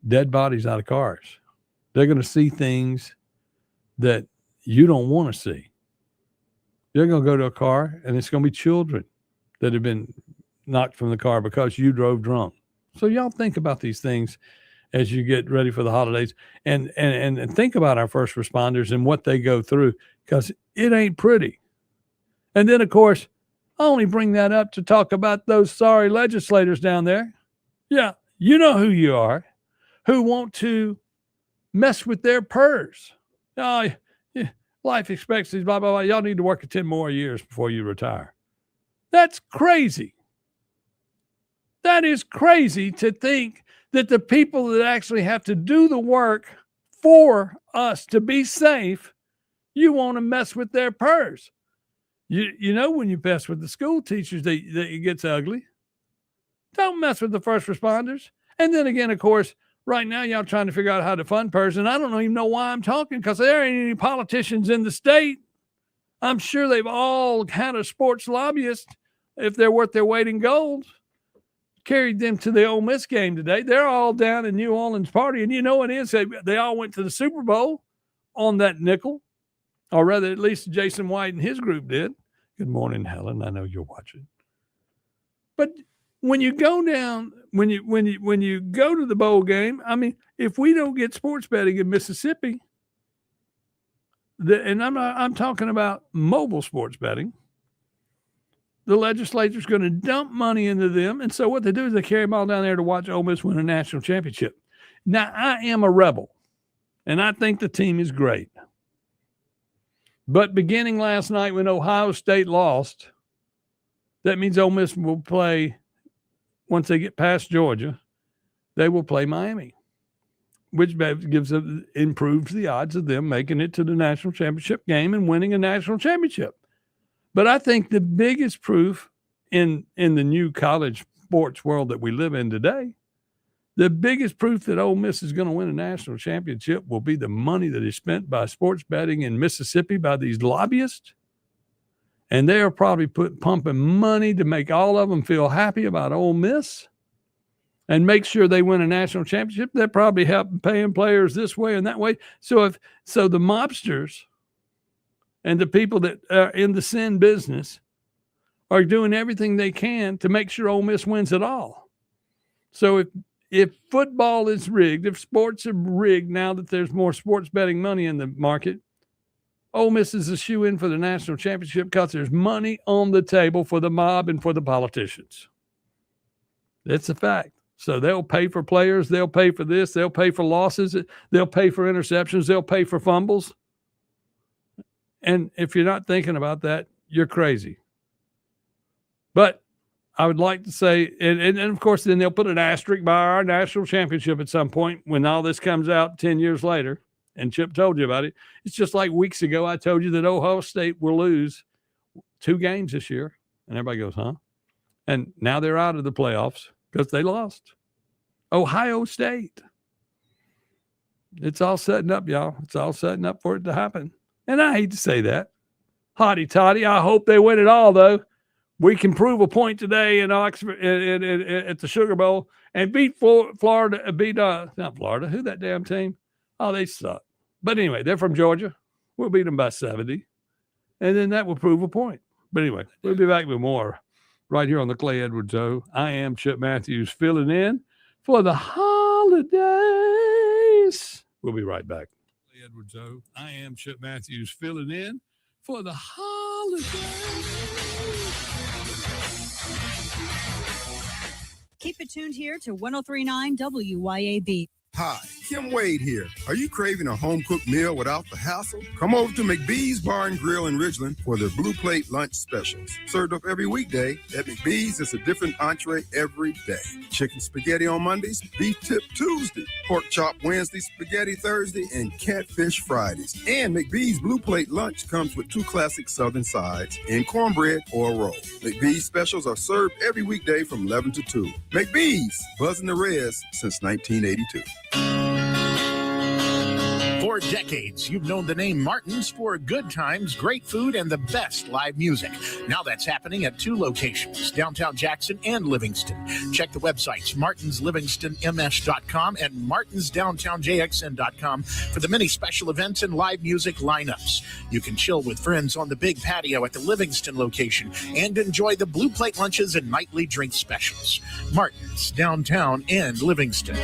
dead bodies out of cars. They're going to see things that you don't want to see. They're going to go to a car, and it's going to be children that have been knocked from the car because you drove drunk. So y'all think about these things as you get ready for the holidays, and think about our first responders and what they go through, because it ain't pretty. And then, of course, I only bring that up to talk about those sorry legislators down there. Yeah, you know who you are, who want to mess with their PERS. Oh, life expectancy, blah, blah, blah. Y'all need to work 10 more years before you retire. That's crazy. That is crazy to think that the people that actually have to do the work for us to be safe, you want to mess with their PERS. When you mess with the school teachers, it gets ugly. Don't mess with the first responders. And then again, of course, right now, y'all trying to figure out how to fund PERS, and I don't even know why I'm talking, because there ain't any politicians in the state. I'm sure they've all had a sports lobbyist, if they're worth their weight in gold, carried them to the Ole Miss game today. They're all down in New Orleans party, and you know what it is? They all went to the Super Bowl on that nickel, or rather, at least Jason White and his group did. Good morning, Helen. I know you're watching. But when you go down, when you go to the bowl game, if we don't get sports betting in Mississippi, and I'm talking about mobile sports betting, the legislature's going to dump money into them. And so what they do is they carry them all down there to watch Ole Miss win a national championship. Now, I am a rebel, and I think the team is great. But beginning last night when Ohio State lost, That means Ole Miss will play, once they get past Georgia, they will play Miami, which improves the odds of them making it to the national championship game and winning a national championship. But I think the biggest proof in the new college sports world that we live in today, the biggest proof that Ole Miss is going to win a national championship will be the money that is spent by sports betting in Mississippi by these lobbyists. And they are probably pumping money to make all of them feel happy about Ole Miss and make sure they win a national championship. They're probably helping paying players this way and that way. So the mobsters and the people that are in the sin business are doing everything they can to make sure Ole Miss wins it all. So if football is rigged, if sports are rigged now that there's more sports betting money in the market, Ole Miss is a shoe-in for the national championship because there's money on the table for the mob and for the politicians. That's a fact. So they'll pay for players. They'll pay for this. They'll pay for losses. They'll pay for interceptions. They'll pay for fumbles. And if you're not thinking about that, you're crazy. But I would like to say, and of course, then they'll put an asterisk by our national championship at some point when all this comes out 10 years later. And Chip told you about it. It's just like weeks ago, I told you that Ohio State will lose 2 games this year. And everybody goes, huh? And now they're out of the playoffs because they lost. Ohio State. It's all setting up, y'all. It's all setting up for it to happen. And I hate to say that. Hotty toddy. I hope they win it all, though. We can prove a point today in Oxford at the Sugar Bowl and beat Florida. Not Florida. Who that damn team? Oh, they suck. But anyway, they're from Georgia. We'll beat them by 70. And then that will prove a point. But anyway, we'll be back with more right here on the Clay Edwards Show. I am Chip Matthews filling in for the holidays. We'll be right back. Clay Edwards Show. I am Chip Matthews filling in for the holidays. Keep it tuned here to 103.9 WYAB. Hi, Kim Wade here. Are you craving a home-cooked meal without the hassle? Come over to McBee's Bar and Grill in Ridgeland for their Blue Plate lunch specials. Served up every weekday, at McBee's it's a different entree every day. Chicken spaghetti on Mondays, beef tip Tuesday, pork chop Wednesday, spaghetti Thursday, and catfish Fridays. And McBee's Blue Plate lunch comes with 2 classic southern sides and cornbread or a roll. McBee's specials are served every weekday from 11 to 2. McBee's, buzzing the res since 1982. For decades, you've known the name Martin's for good times, great food, and the best live music. Now that's happening at 2 locations, downtown Jackson and Livingston. Check the websites, martinslivingstonms.com and martinsdowntownjxn.com for the many special events and live music lineups. You can chill with friends on the big patio at the Livingston location and enjoy the Blue Plate lunches and nightly drink specials. Martin's, downtown and Livingston.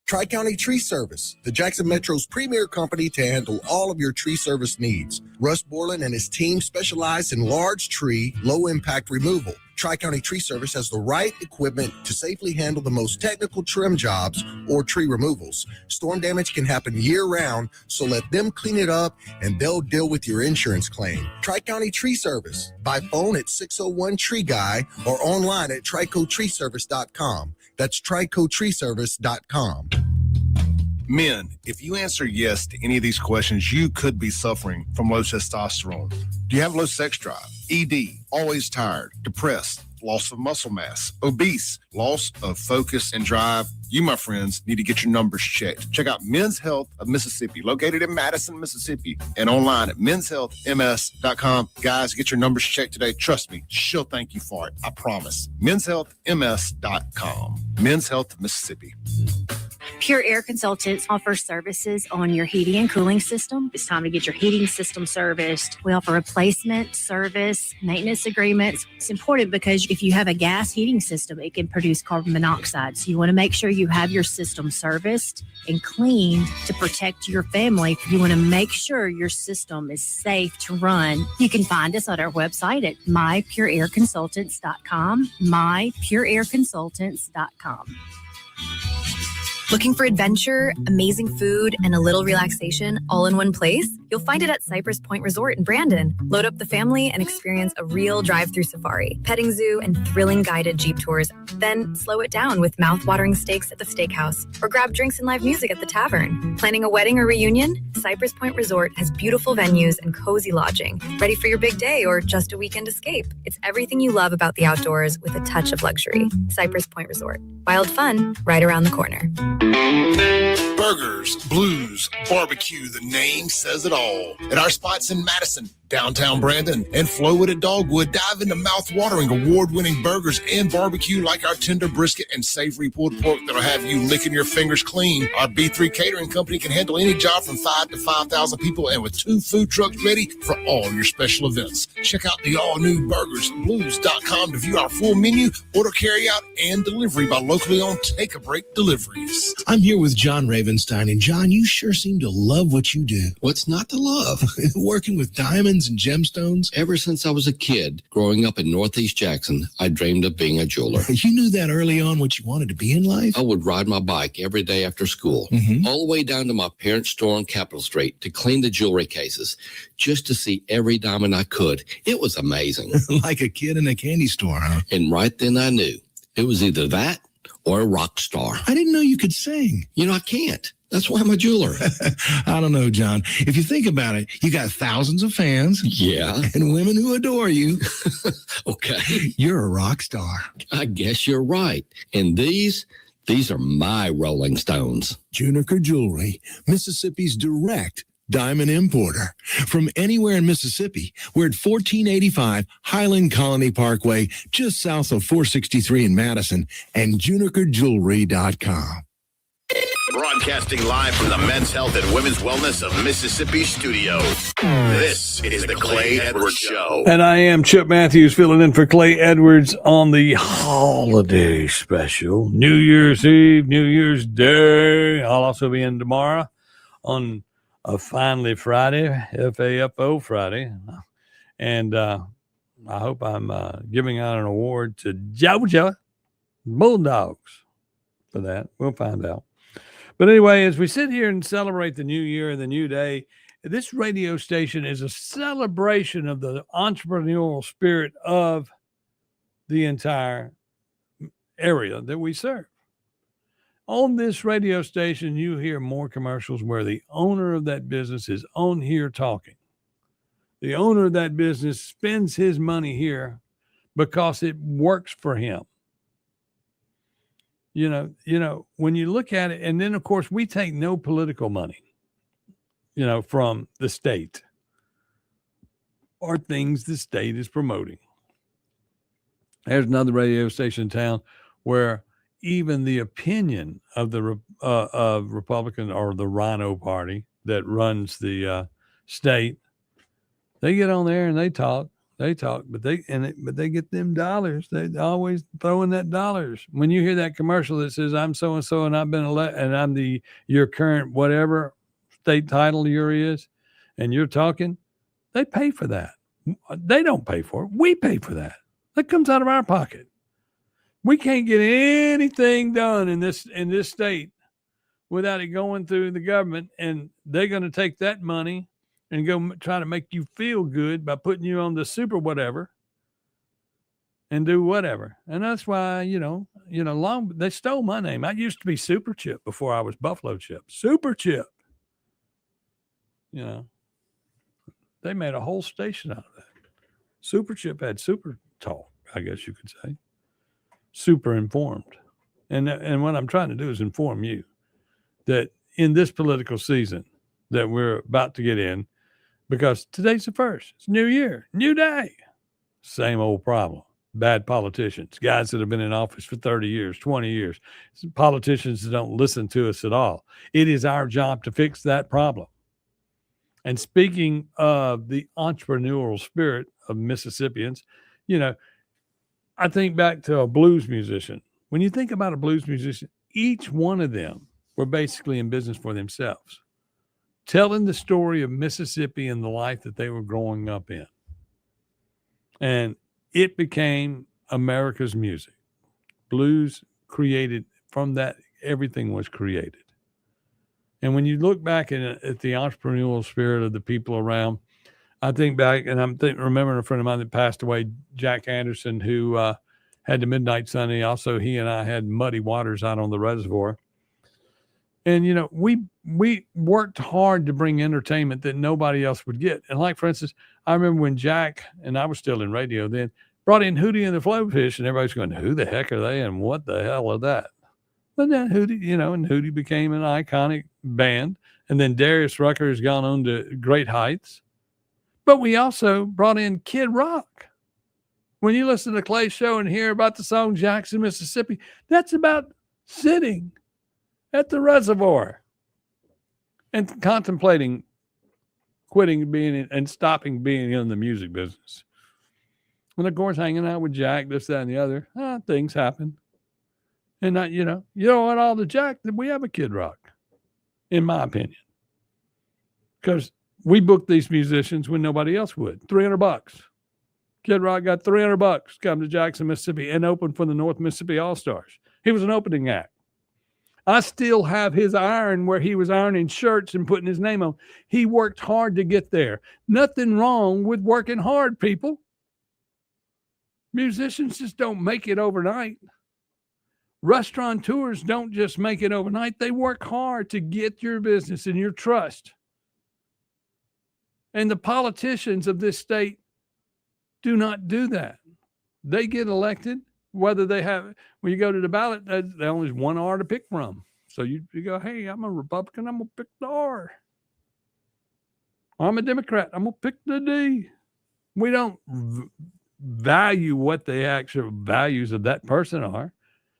Tri-County Tree Service, the Jackson Metro's premier company to handle all of your tree service needs. Russ Borland and his team specialize in large tree, low-impact removal. Tri-County Tree Service has the right equipment to safely handle the most technical trim jobs or tree removals. Storm damage can happen year-round, so let them clean it up and they'll deal with your insurance claim. Tri-County Tree Service, by phone at 601-TREE-GUY or online at tricotreeservice.com. That's tricotreeservice.com. Men, if you answer yes to any of these questions, you could be suffering from low testosterone. Do you have low sex drive? ED, always tired, depressed, loss of muscle mass, obese, loss of focus and drive? You, my friends, need to get your numbers checked. Check out Men's Health of Mississippi, located in Madison, Mississippi, and online at menshealthms.com. Guys, get your numbers checked today. Trust me, she'll thank you for it. I promise. menshealthms.com. Men's Health of Mississippi. Pure Air Consultants offers services on your heating and cooling system. It's time to get your heating system serviced. We offer replacement, service, maintenance agreements. It's important because if you have a gas heating system, it can produce carbon monoxide. So you want to make sure you have your system serviced and cleaned to protect your family. You want to make sure your system is safe to run. You can find us on our website at mypureairconsultants.com, mypureairconsultants.com. Looking for adventure, amazing food, and a little relaxation all in one place? You'll find it at Cypress Point Resort in Brandon. Load up the family and experience a real drive-through safari, petting zoo, and thrilling guided Jeep tours. Then slow it down with mouth-watering steaks at the steakhouse or grab drinks and live music at the tavern. Planning a wedding or reunion? Cypress Point Resort has beautiful venues and cozy lodging. Ready for your big day or just a weekend escape? It's everything you love about the outdoors with a touch of luxury. Cypress Point Resort. Wild fun right around the corner. Burgers, blues, barbecue, the name says it all. At our spots in Madison, downtown Brandon, and Flowwood at Dogwood, dive into mouth-watering, award-winning burgers and barbecue like our tender brisket and savory pulled pork that'll have you licking your fingers clean. Our B3 Catering Company can handle any job from 5 to 5,000 people and with 2 food trucks ready for all your special events. Check out the all-new burgersblues.com to view our full menu, order carryout, and delivery by locally owned Take a Break Deliveries. I'm here with John Ravenstein, and John, you sure seem to love what you do. What's not to love? Working with diamonds and gemstones? Ever since I was a kid, growing up in Northeast Jackson, I dreamed of being a jeweler. You knew that early on what you wanted to be in life? I would ride my bike every day after school, all the way down to my parents' store on Capitol Street to clean the jewelry cases, just to see every diamond I could. It was amazing. Like a kid in a candy store, huh? And right then I knew it was either that or a rock star. I didn't know you could sing. You know, I can't. That's why I'm a jeweler. I don't know, John. If you think about it, you got thousands of fans. Yeah. And women who adore you. Okay. You're a rock star. I guess you're right. And these are my Rolling Stones. Juniker Jewelry, Mississippi's direct diamond importer. From anywhere in Mississippi, we're at 1485 Highland Colony Parkway, just south of 463 in Madison, and JunikerJewelry.com. Broadcasting live from the Men's Health and Women's Wellness of Mississippi studio. This is the Clay Edwards Show. And I am Chip Matthews filling in for Clay Edwards on the holiday special. New Year's Eve, New Year's Day. I'll also be in tomorrow on a Finally Friday, FAFO Friday. And I hope I'm giving out an award to Georgia Bulldogs for that. We'll find out. But anyway, as we sit here and celebrate the new year and the new day, this radio station is a celebration of the entrepreneurial spirit of the entire area that we serve. On this radio station, you hear more commercials where the owner of that business is on here talking. The owner of that business spends his money here because it works for him. You know, when you look at it, and then of course we take no political money, from the state or things the state is promoting. There's another radio station in town where even the opinion of the Republican or the Rhino Party that runs the state, they get on there and they talk, but they get them dollars. They always throwing that dollars. When you hear that commercial that says I'm so and so and I've been elected and I'm your current whatever state title your is, and you're talking, they pay for that. They don't pay for it. We pay for that. That comes out of our pocket. We can't get anything done in this state without it going through the government, and they're going to take that money and go try to make you feel good by putting you on the super whatever and do whatever. And that's why, they stole my name. I used to be Super Chip before I was Buffalo Chip. Super Chip. They made a whole station out of that. Super Chip had super talk, I guess you could say. Super informed. And what I'm trying to do is inform you that in this political season that we're about to get in, because today's the first. It's New Year, new day. Same old problem. Bad politicians, guys that have been in office for 30 years, 20 years, politicians that don't listen to us at all. It is our job to fix that problem. And speaking of the entrepreneurial spirit of Mississippians, I think back to a blues musician. When you think about a blues musician, each one of them were basically in business for themselves, telling the story of Mississippi and the life that they were growing up in. And it became America's music. Blues created from that everything was created. And when you look back at the entrepreneurial spirit of the people around, I think back, and I'm remembering a friend of mine that passed away, Jack Anderson, who had the Midnight Sunny. Also, he and I had Muddy Waters out on the reservoir. And, you know, we worked hard to bring entertainment that nobody else would get. And like, for instance, I remember when Jack, and I was still in radio then, brought in Hootie and the Blowfish, and everybody's going, who the heck are they and what the hell are that? But then Hootie, you know, and Hootie became an iconic band. And then Darius Rucker has gone on to great heights. But we also brought in Kid Rock. When you listen to Clay's show and hear about the song Jackson, Mississippi, that's about sitting at the reservoir and contemplating quitting being and stopping being in the music business. And of course, hanging out with Jack, this, that, and the other, things happen. And not, you know what, all the Jack, we have a Kid Rock, in my opinion. Because we booked these musicians when nobody else would. $300. Kid Rock got $300, come to Jackson, Mississippi, and opened for the North Mississippi All-Stars. He was an opening act. I still have his iron where he was ironing shirts and putting his name on. He worked hard to get there. Nothing wrong with working hard, people. Musicians just don't make it overnight. Restaurateurs don't just make it overnight. They work hard to get your business and your trust. And the politicians of this state do not do that. They get elected, whether they have, when you go to the ballot, there's only one R to pick from. So you go, hey, I'm a Republican, I'm going to pick the R. I'm a Democrat, I'm going to pick the D. We don't value what the actual values of that person are.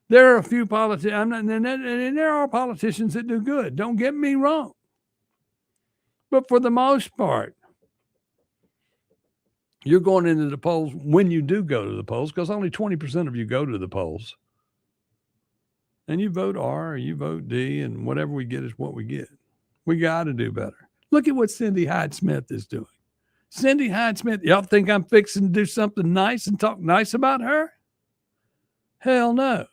There are a few politicians, and there are politicians that do good. Don't get me wrong. But for the most part, you're going into the polls when you do go to the polls, because only 20% of you go to the polls. And you vote R or you vote D, and whatever we get is what we get. We got to do better. Look at what Cindy Hyde-Smith is doing. Cindy Hyde-Smith, y'all think I'm fixing to do something nice and talk nice about her? Hell no.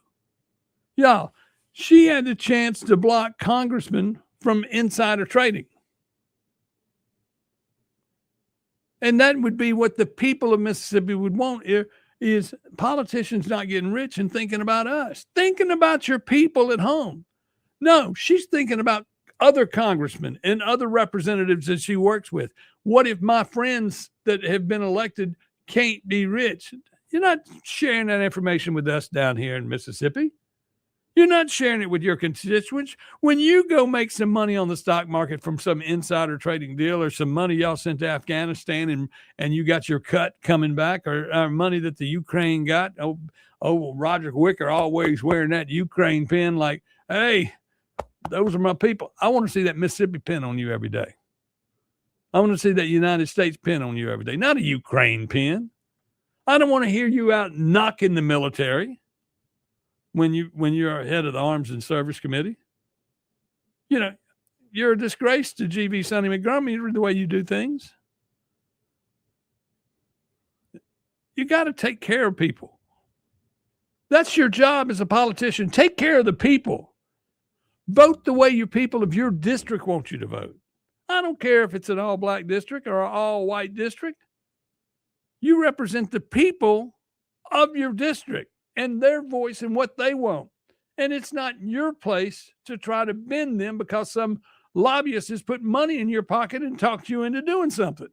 Y'all, she had the chance to block congressmen from insider trading. And that would be what the people of Mississippi would want is politicians not getting rich and thinking about us, thinking about your people at home. No, she's thinking about other congressmen and other representatives that she works with. What if my friends that have been elected can't be rich? You're not sharing that information with us down here in Mississippi. You're not sharing it with your constituents. When you go make some money on the stock market from some insider trading deal or some money y'all sent to Afghanistan and you got your cut coming back or money that the Ukraine got. Oh, Roger Wicker always wearing that Ukraine pin like, hey, those are my people. I want to see that Mississippi pin on you every day. I want to see that United States pin on you every day, not a Ukraine pin. I don't want to hear you out knocking the military. When you're head of the Arms and Service Committee, you know, you're a disgrace to G.V. Sonny Montgomery the way you do things. You got to take care of people. That's your job as a politician. Take care of the people. Vote the way your people of your district want you to vote. I don't care if it's an all-black district or an all-white district. You represent the people of your district and their voice and what they want. And it's not your place to try to bend them because some lobbyist has put money in your pocket and talked you into doing something.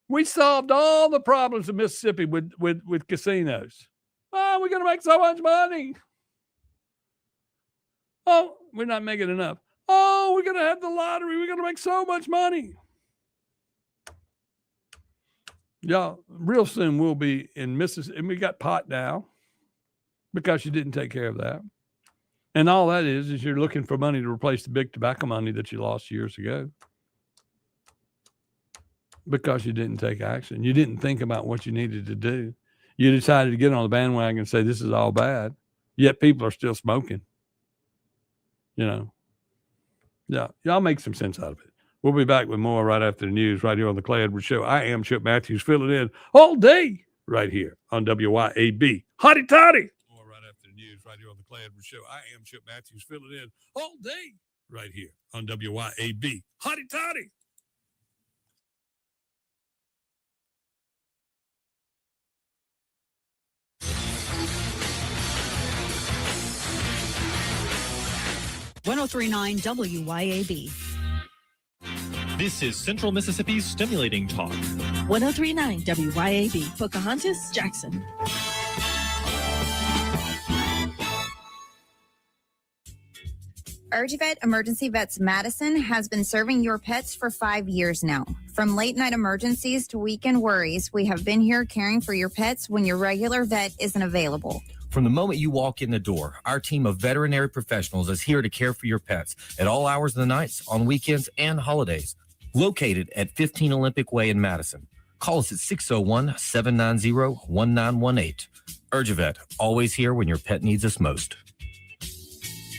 We solved all the problems of Mississippi with casinos. Oh, we're going to make so much money. Oh, we're not making enough. Oh, we're going to have the lottery. We're going to make so much money. Y'all, real soon we'll be in Mississippi, and we got pot now because you didn't take care of that. And all that is you're looking for money to replace the big tobacco money that you lost years ago because you didn't take action. You didn't think about what you needed to do. You decided to get on the bandwagon and say, this is all bad. Yet people are still smoking. You know, yeah, y'all make some sense out of it. We'll be back with more right after the news right here on the Clay Edwards Show. I am Chip Matthews, filling in all day right here on WYAB. Hotty toddy. More right after the news right here on the Clay Edwards Show. I am Chip Matthews, filling in all day right here on WYAB. Hotty toddy. .1039 WYAB. This is Central Mississippi's Stimulating Talk. 1039 WYAB. Pocahontas, Jackson. UrgeVet Emergency Vets Madison has been serving your pets for 5 years now. From late night emergencies to weekend worries, we have been here caring for your pets when your regular vet isn't available. From the moment you walk in the door, our team of veterinary professionals is here to care for your pets at all hours of the nights, on weekends, and holidays. Located at 15 Olympic Way in Madison. Call us at 601-790-1918. UrgeVet, always here when your pet needs us most.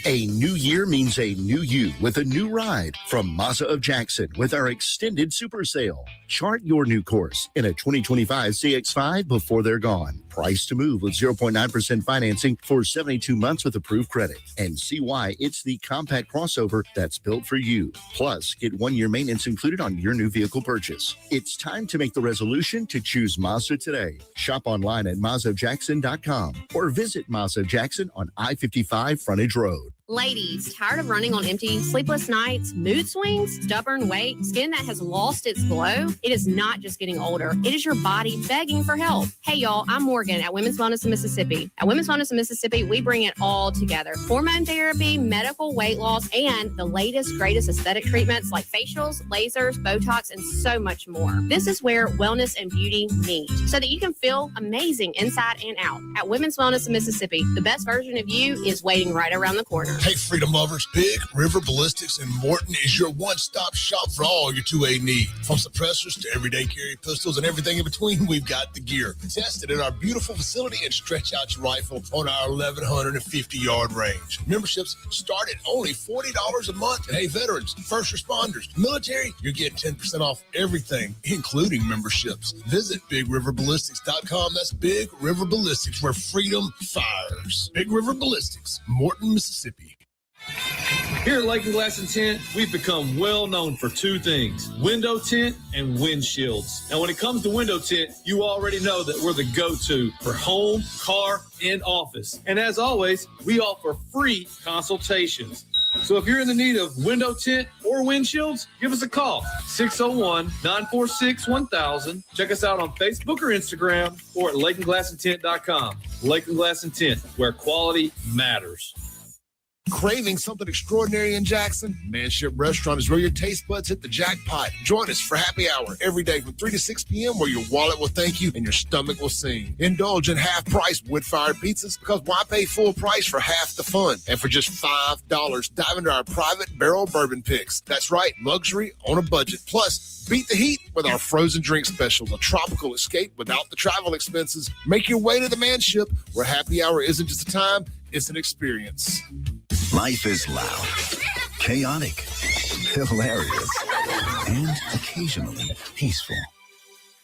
A new year means a new you with a new ride from Mazda of Jackson with our extended super sale. Chart your new course in a 2025 CX-5 before they're gone. Price to move with 0.9% financing for 72 months with approved credit. And see why it's the compact crossover that's built for you. Plus, get 1 year maintenance included on your new vehicle purchase. It's time to make the resolution to choose Mazda today. Shop online at MazdaJackson.com or visit Mazda Jackson on I-55 Frontage Road. Ladies, tired of running on empty, sleepless nights, mood swings, stubborn weight, skin that has lost its glow? It is not just getting older. It is your body begging for help. Hey, y'all, I'm Morgan at Women's Wellness of Mississippi. At Women's Wellness of Mississippi, we bring it all together. Hormone therapy, medical weight loss, and the latest, greatest aesthetic treatments like facials, lasers, Botox, and so much more. This is where wellness and beauty meet so that you can feel amazing inside and out. At Women's Wellness of Mississippi, the best version of you is waiting right around the corner. Hey, Freedom Lovers, Big River Ballistics in Morton is your one-stop shop for all your 2A needs. From suppressors to everyday carry pistols and everything in between, we've got the gear. Test it in our beautiful facility and stretch out your rifle on our 1,150-yard range. Memberships start at only $40 a month. And hey, veterans, first responders, military, you're getting 10% off everything, including memberships. Visit BigRiverBallistics.com. That's Big River Ballistics, where freedom fires. Big River Ballistics, Morton, Mississippi. Here at Lake and Glass and Tint, we've become well known for two things: window tint and windshields. Now, when it comes to window tint, you already know that we're the go-to for home, car, and office. And as always, we offer free consultations. So if you're in the need of window tint or windshields, give us a call, 601-946-1000. Check us out on Facebook or Instagram or at lakeandglassandtint.com. Lake and Glass and Tint, where quality matters. Craving something extraordinary in Jackson? Manship Restaurant is where your taste buds hit the jackpot. Join us for happy hour every day from 3 to 6 p.m. where your wallet will thank you and your stomach will sing. Indulge in half-price wood-fired pizzas because why pay full price for half the fun? And for just $5, dive into our private barrel bourbon picks. That's right, luxury on a budget. Plus, beat the heat with our frozen drink special, a tropical escape without the travel expenses. Make your way to the Manship where happy hour isn't just a time, it's an experience. Life is loud, chaotic, hilarious, and occasionally peaceful.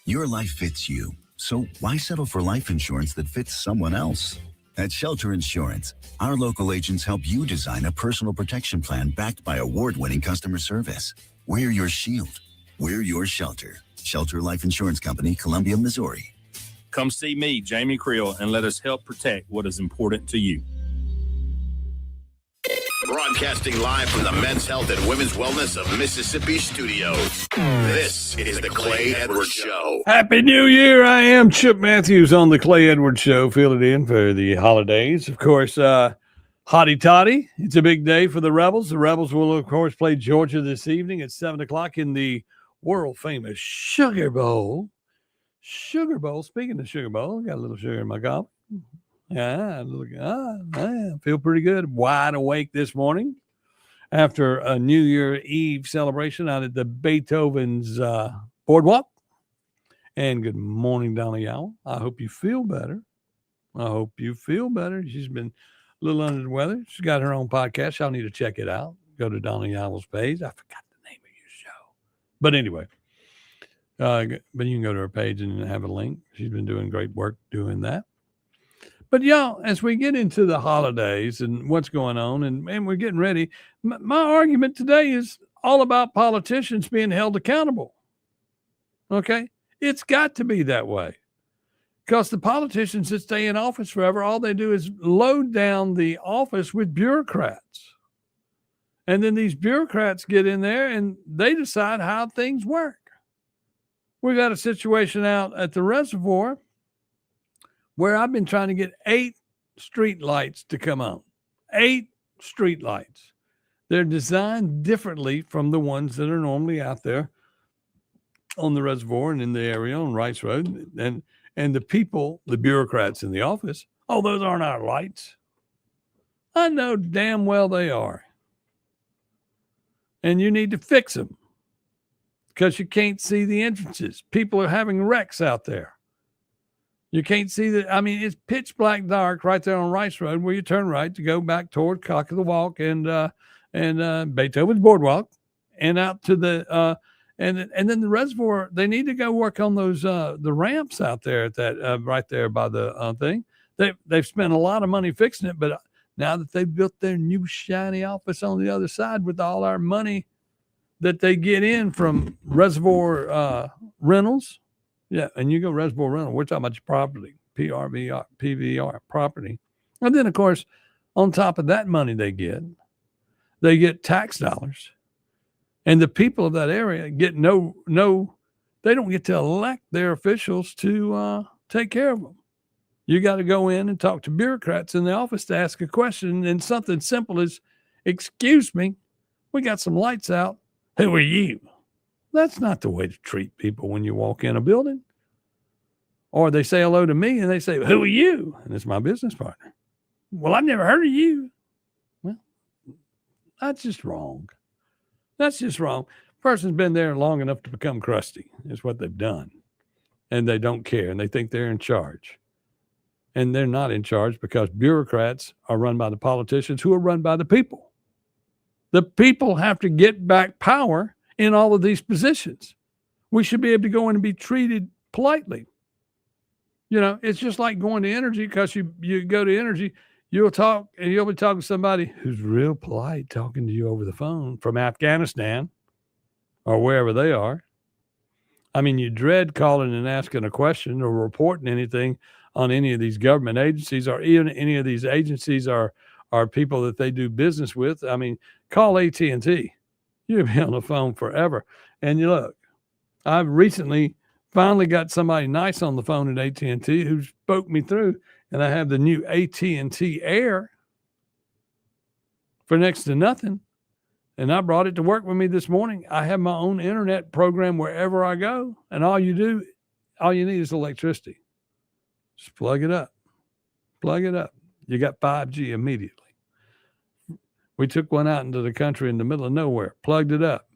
Your life fits you, so why settle for life insurance that fits someone else? At Shelter Insurance, our local agents help you design a personal protection plan backed by award-winning customer service. We're your shield. We're your shelter. Shelter Life Insurance Company, Columbia, Missouri. Come see me, Jamie Creel, and let us help protect what is important to you. Broadcasting live from the Men's Health and Women's Wellness of Mississippi studios. This is the Clay Edwards Show. Happy New Year. I am Chip Matthews on the Clay Edwards Show. Filling in for the holidays. Of course, hotty toddy. It's a big day for the Rebels. The Rebels will, of course, play Georgia this evening at 7 o'clock in the world-famous Sugar Bowl. Sugar Bowl. Speaking of Sugar Bowl, I got a little sugar in my coffee. Yeah, I feel pretty good. Wide awake this morning after a New Year Eve celebration out at the Beethoven's Boardwalk. And good morning, Donna Yowell. I hope you feel better. She's been a little under the weather. She's got her own podcast. Y'all need to check it out. Go to Donna Yowell's page. I forgot the name of your show. But anyway, but you can go to her page and have a link. She's been doing great work doing that. But y'all, as we get into the holidays and what's going on, and we're getting ready, my argument today is all about politicians being held accountable. Okay? It's got to be that way. Because the politicians that stay in office forever, all they do is load down the office with bureaucrats. And then these bureaucrats get in there and they decide how things work. We got a situation out at the reservoir where I've been trying to get 8 street lights to come on. 8 street lights. They're designed differently from the ones that are normally out there on the reservoir and in the area on Rice Road. And the people, the bureaucrats in the office, oh, those aren't our lights. I know damn well they are. And you need to fix them because you can't see the entrances. People are having wrecks out there. You can't see it's pitch black dark right there on Rice Road where you turn right to go back toward Cock of the Walk and Beethoven's Boardwalk and out to the and then the reservoir. They need to go work on those the ramps out there at that right there by the thing. They've spent a lot of money fixing it, but now that they've built their new shiny office on the other side with all our money that they get in from reservoir rentals. Yeah, and you go reservoir rental, we're talking about your property, PVR property. And then, of course, on top of that money they get tax dollars. And the people of that area get they don't get to elect their officials to take care of them. You got to go in and talk to bureaucrats in the office to ask a question. And something simple as, excuse me, we got some lights out. Who are you? That's not the way to treat people when you walk in a building. Or they say hello to me and they say, who are you? And it's my business partner. Well, I've never heard of you. Well, that's just wrong. That's just wrong. Person's been there long enough to become crusty is what they've done. And they don't care. And they think they're in charge. And they're not in charge because bureaucrats are run by the politicians who are run by the people. The people have to get back power in all of these positions. We should be able to go in and be treated politely. You know, it's just like going to energy because you go to energy, you'll talk and you'll be talking to somebody who's real polite talking to you over the phone from Afghanistan or wherever they are. I mean, you dread calling and asking a question or reporting anything on any of these government agencies or even any of these agencies are people that they do business with. I mean, call AT&T. You'll be on the phone forever. And you look, I've recently finally got somebody nice on the phone at AT&T who spoke me through, and I have the new AT&T Air for next to nothing. And I brought it to work with me this morning. I have my own internet program wherever I go. And all you need is electricity. Just plug it up. Plug it up. You got 5G immediately. We took one out into the country in the middle of nowhere, plugged it up,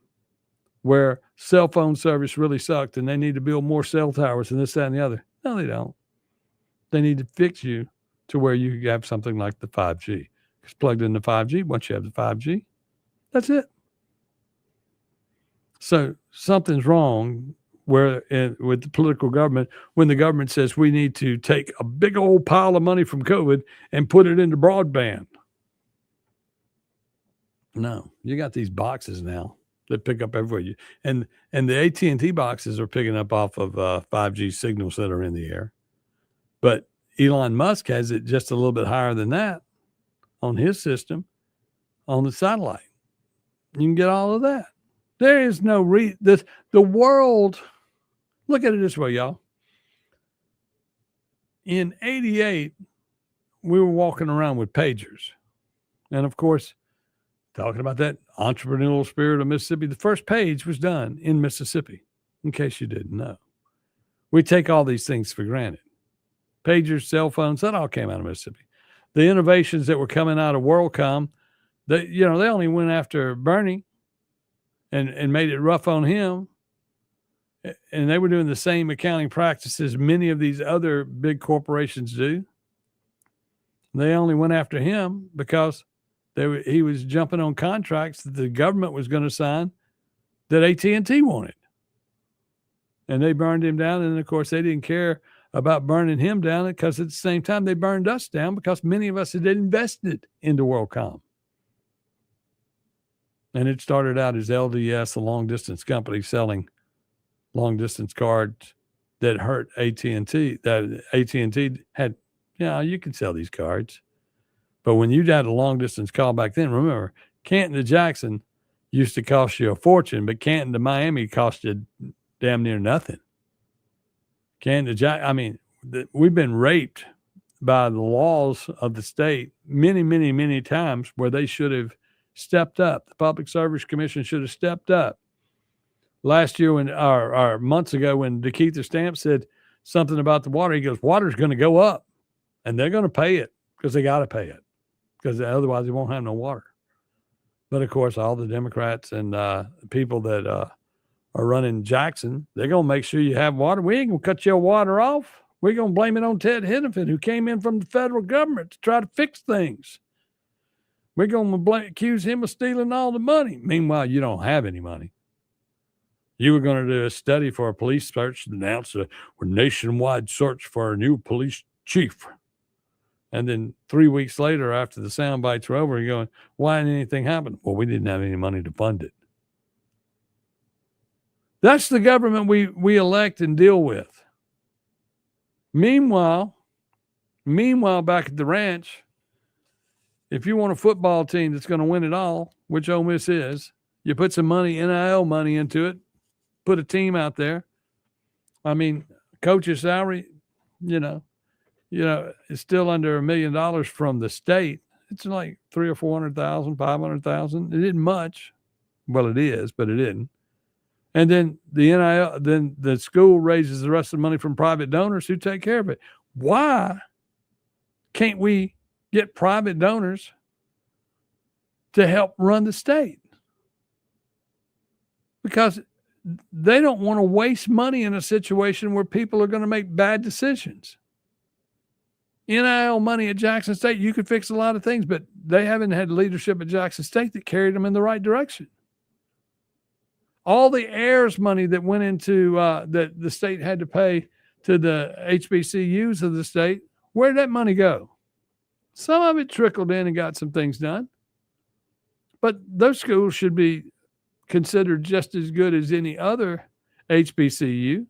where cell phone service really sucked and they need to build more cell towers and this, that, and the other. No, they don't. They need to fix you to where you have something like the 5G. It's plugged into 5G. Once you have the 5G, that's it. So something's wrong with the political government when the government says we need to take a big old pile of money from COVID and put it into broadband. No, you got these boxes now that pick up everywhere. And the AT&T boxes are picking up off of 5G signals that are in the air. But Elon Musk has it just a little bit higher than that on his system on the satellite. You can get all of that. There is no the world. Look at it this way, y'all. In 88, we were walking around with pagers. And of course, talking about that entrepreneurial spirit of Mississippi, the first page was done in Mississippi, in case you didn't know. We take all these things for granted. Pagers, cell phones, that all came out of Mississippi. The innovations that were coming out of WorldCom, they only went after Bernie and made it rough on him. And they were doing the same accounting practices many of these other big corporations do. They only went after him because he was jumping on contracts that the government was going to sign that AT&T wanted. And they burned him down. And, of course, they didn't care about burning him down, because at the same time they burned us down because many of us had invested into WorldCom. And it started out as LDS, a long-distance company selling long-distance cards that hurt AT&T. That AT&T had, you can sell these cards. But when you had a long-distance call back then, remember, Canton to Jackson used to cost you a fortune, but Canton to Miami cost you damn near nothing. Canton to Jackson, we've been raped by the laws of the state many, many, many times where they should have stepped up. The Public Service Commission should have stepped up. Last year, or months ago, when DeKeitha Stamp said something about the water, he goes, water's going to go up, and they're going to pay it because they got to pay it, because otherwise they won't have no water. But, of course, all the Democrats and people that are running Jackson, they're going to make sure you have water. We ain't going to cut your water off. We're going to blame it on Ted Hennepin, who came in from the federal government to try to fix things. We're going to accuse him of stealing all the money. Meanwhile, you don't have any money. You were going to do a study for a police search and announce a nationwide search for a new police chief. And then 3 weeks later, after the sound bites were over, you're going, why didn't anything happen? Well, we didn't have any money to fund it. That's the government we elect and deal with. Meanwhile, back at the ranch, if you want a football team that's going to win it all, which Ole Miss is, you put some money, NIL money into it, put a team out there. Coach's salary, it's still under $1 million from the state. It's like $300,000 or $400,000, $500,000. It isn't much. Well, it is, but it isn't. And then the NIL, then the school raises the rest of the money from private donors who take care of it. Why can't we get private donors to help run the state? Because they don't want to waste money in a situation where people are going to make bad decisions. NIL money at Jackson State, you could fix a lot of things, but they haven't had leadership at Jackson State that carried them in the right direction. All the heirs money that went into that the state had to pay to the HBCUs of the state, where did that money go? Some of it trickled in and got some things done. But those schools should be considered just as good as any other HBCU.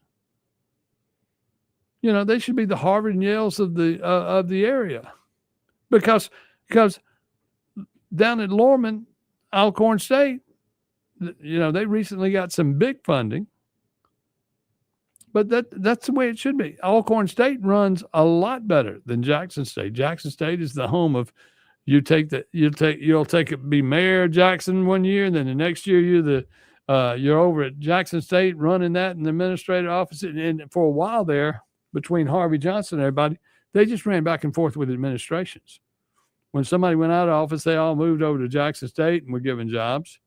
They should be the Harvard and Yales of the area, because down at Lorman, Alcorn State, they recently got some big funding, but that's the way it should be. Alcorn State runs a lot better than Jackson State. Jackson State is the home of, you'll take it, be Mayor Jackson one year, and then the next year you're over at Jackson State running that in the administrative office, and for a while there, between Harvey Johnson and everybody, they just ran back and forth with administrations. When somebody went out of office, they all moved over to Jackson State and were given jobs.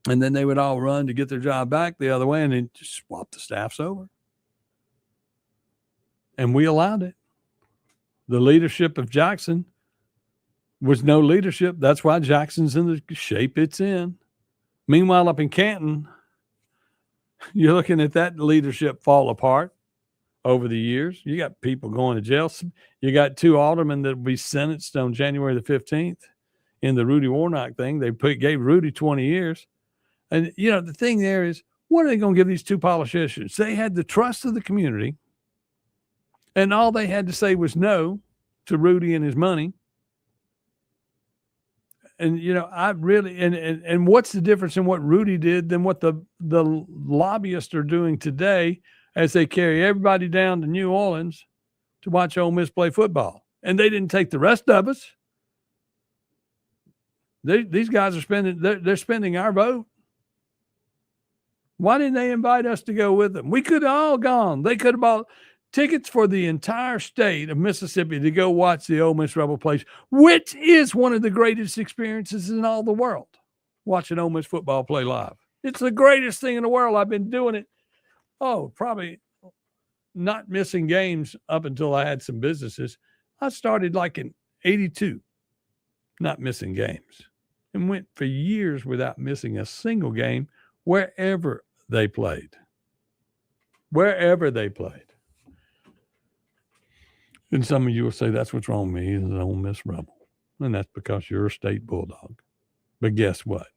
And then they would all run to get their job back the other way and then just swap the staffs over. And we allowed it. The leadership of Jackson was no leadership. That's why Jackson's in the shape it's in. Meanwhile, up in Canton, you're looking at that leadership fall apart over the years. You got people going to jail. You got 2 aldermen that will be sentenced on January the 15th in the Rudy Warnock thing. They gave Rudy 20 years. And, the thing there is, what are they going to give these 2 politicians? They had the trust of the community, and all they had to say was no to Rudy and his money. And, I really, and what's the difference in what Rudy did than what the lobbyists are doing today as they carry everybody down to New Orleans to watch Ole Miss play football? And they didn't take the rest of us. These guys are they're spending our vote. Why didn't they invite us to go with them? We could have all gone. They could have bought tickets for the entire state of Mississippi to go watch the Ole Miss Rebel play, which is one of the greatest experiences in all the world, watching Ole Miss football play live. It's the greatest thing in the world. I've been doing it, probably not missing games up until I had some businesses. I started like in 82, not missing games, and went for years without missing a single game wherever they played. And some of you will say, that's what's wrong with me, is an Ole Miss Rebel. And that's because you're a state Bulldog. But guess what?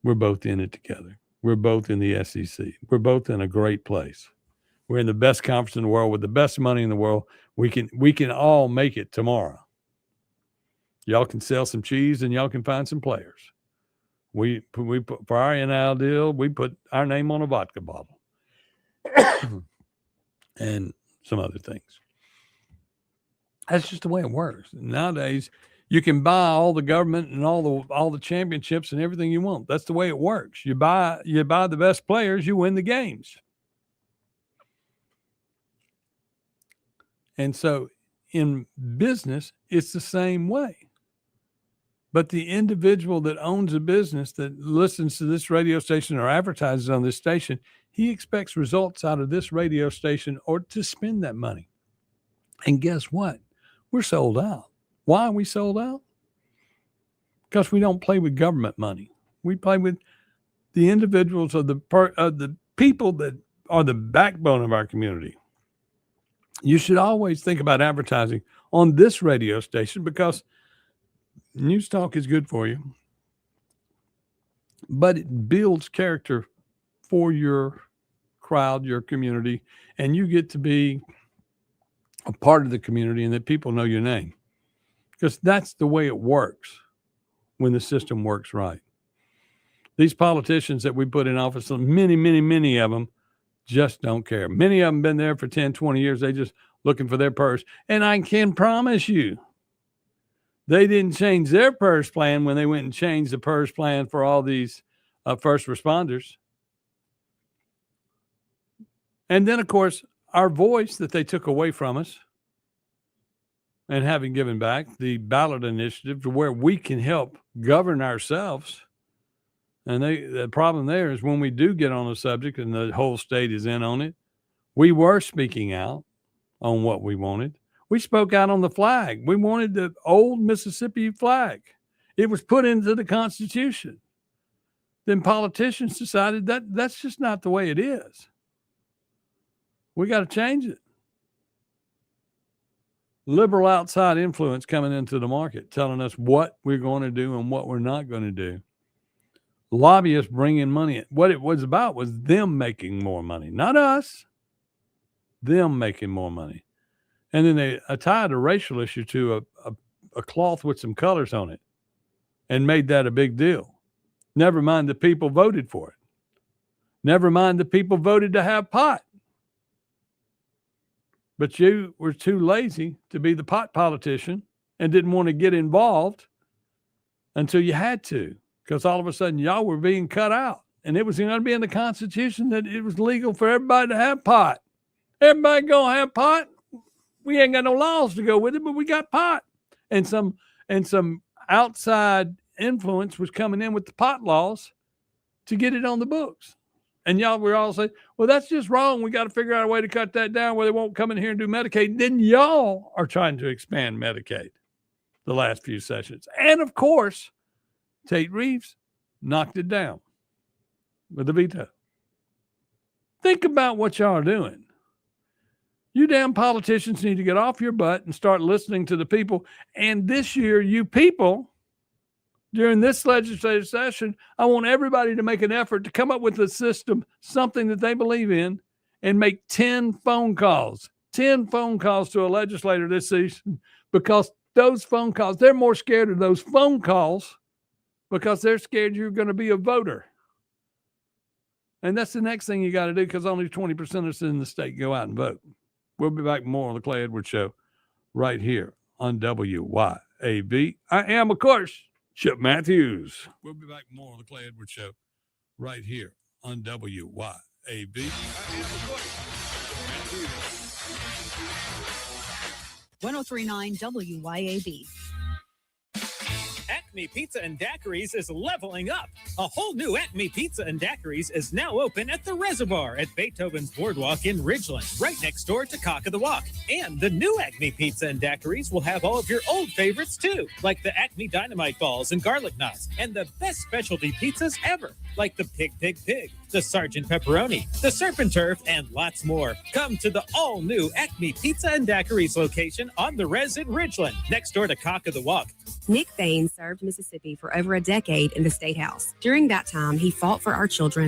We're both in it together. We're both in the SEC. We're both in a great place. We're in the best conference in the world with the best money in the world. We can all make it tomorrow. Y'all can sell some cheese and y'all can find some players. We put, for our NIL deal, we put our name on a vodka bottle and some other things. That's just the way it works. Nowadays, you can buy all the government and all the championships and everything you want. That's the way it works. You buy the best players, you win the games. And so in business, it's the same way. But the individual that owns a business that listens to this radio station or advertises on this station, he expects results out of this radio station or to spend that money. And guess what? We're sold out. Why are we sold out? Because we don't play with government money. We play with the individuals of the people that are the backbone of our community. You should always think about advertising on this radio station because news talk is good for you, but it builds character for your crowd, your community, and you get to be a part of the community and that people know your name. Because that's the way it works when the system works right. These politicians that we put in office, many of them just don't care. Many of them been there for 10, 20 years. They just looking for their purse. And I can promise you, they didn't change their purse plan when they went and changed the purse plan for all these first responders. And then, of course, our voice that they took away from us, and having given back the ballot initiative to where we can help govern ourselves. And the problem there is when we do get on a subject and the whole state is in on it, we were speaking out on what we wanted. We spoke out on the flag. We wanted the old Mississippi flag. It was put into the Constitution. Then politicians decided that that's just not the way it is. We got to change it. Liberal outside influence coming into the market, telling us what we're going to do and what we're not going to do. Lobbyists bringing money in. What it was about was them making more money, not us. Them making more money. And then they tied a racial issue to a cloth with some colors on it and made that a big deal. Never mind the people voted for it. Never mind the people voted to have pot. But you were too lazy to be the pot politician and didn't want to get involved until you had to, because all of a sudden y'all were being cut out. And it was going to be in the Constitution that it was legal for everybody to have pot. Everybody going to have pot. We ain't got no laws to go with it, but we got pot. And some outside influence was coming in with the pot laws to get it on the books. And y'all were all saying, well, that's just wrong. We got to figure out a way to cut that down where they won't come in here and do Medicaid. Then y'all are trying to expand Medicaid the last few sessions. And, of course, Tate Reeves knocked it down with a veto. Think about what y'all are doing. You damn politicians need to get off your butt and start listening to the people. And this year, you people, during this legislative session, I want everybody to make an effort to come up with a system, something that they believe in, and make 10 phone calls. 10 phone calls to a legislator this season, because those phone calls, they're more scared of those phone calls because they're scared you're going to be a voter. And that's the next thing you got to do, because only 20% of us in the state go out and vote. We'll be back more on the Clay Edwards Show right here on WYAB. I am, of course, Chip Matthews. We'll be back more on the Clay Edwards Show right here on WYAB. 1039 WYAB. Acme Pizza and Daiquiris is leveling up. A whole new Acme Pizza and Daiquiris is now open at the Reservoir at Beethoven's Boardwalk in Ridgeland, right next door to Cock of the Walk. And the new Acme Pizza and Daiquiris will have all of your old favorites too, like the Acme Dynamite Balls and Garlic Knots, and the best specialty pizzas ever. like the Pig, the Sergeant Pepperoni, the Surf and Turf, and lots more. Come to the all-new Acme Pizza and Daiquiris location on the Res in Ridgeland, next door to Cock of the Walk. Nick Thane served Mississippi for over a decade in the State House. During that time, he fought for our children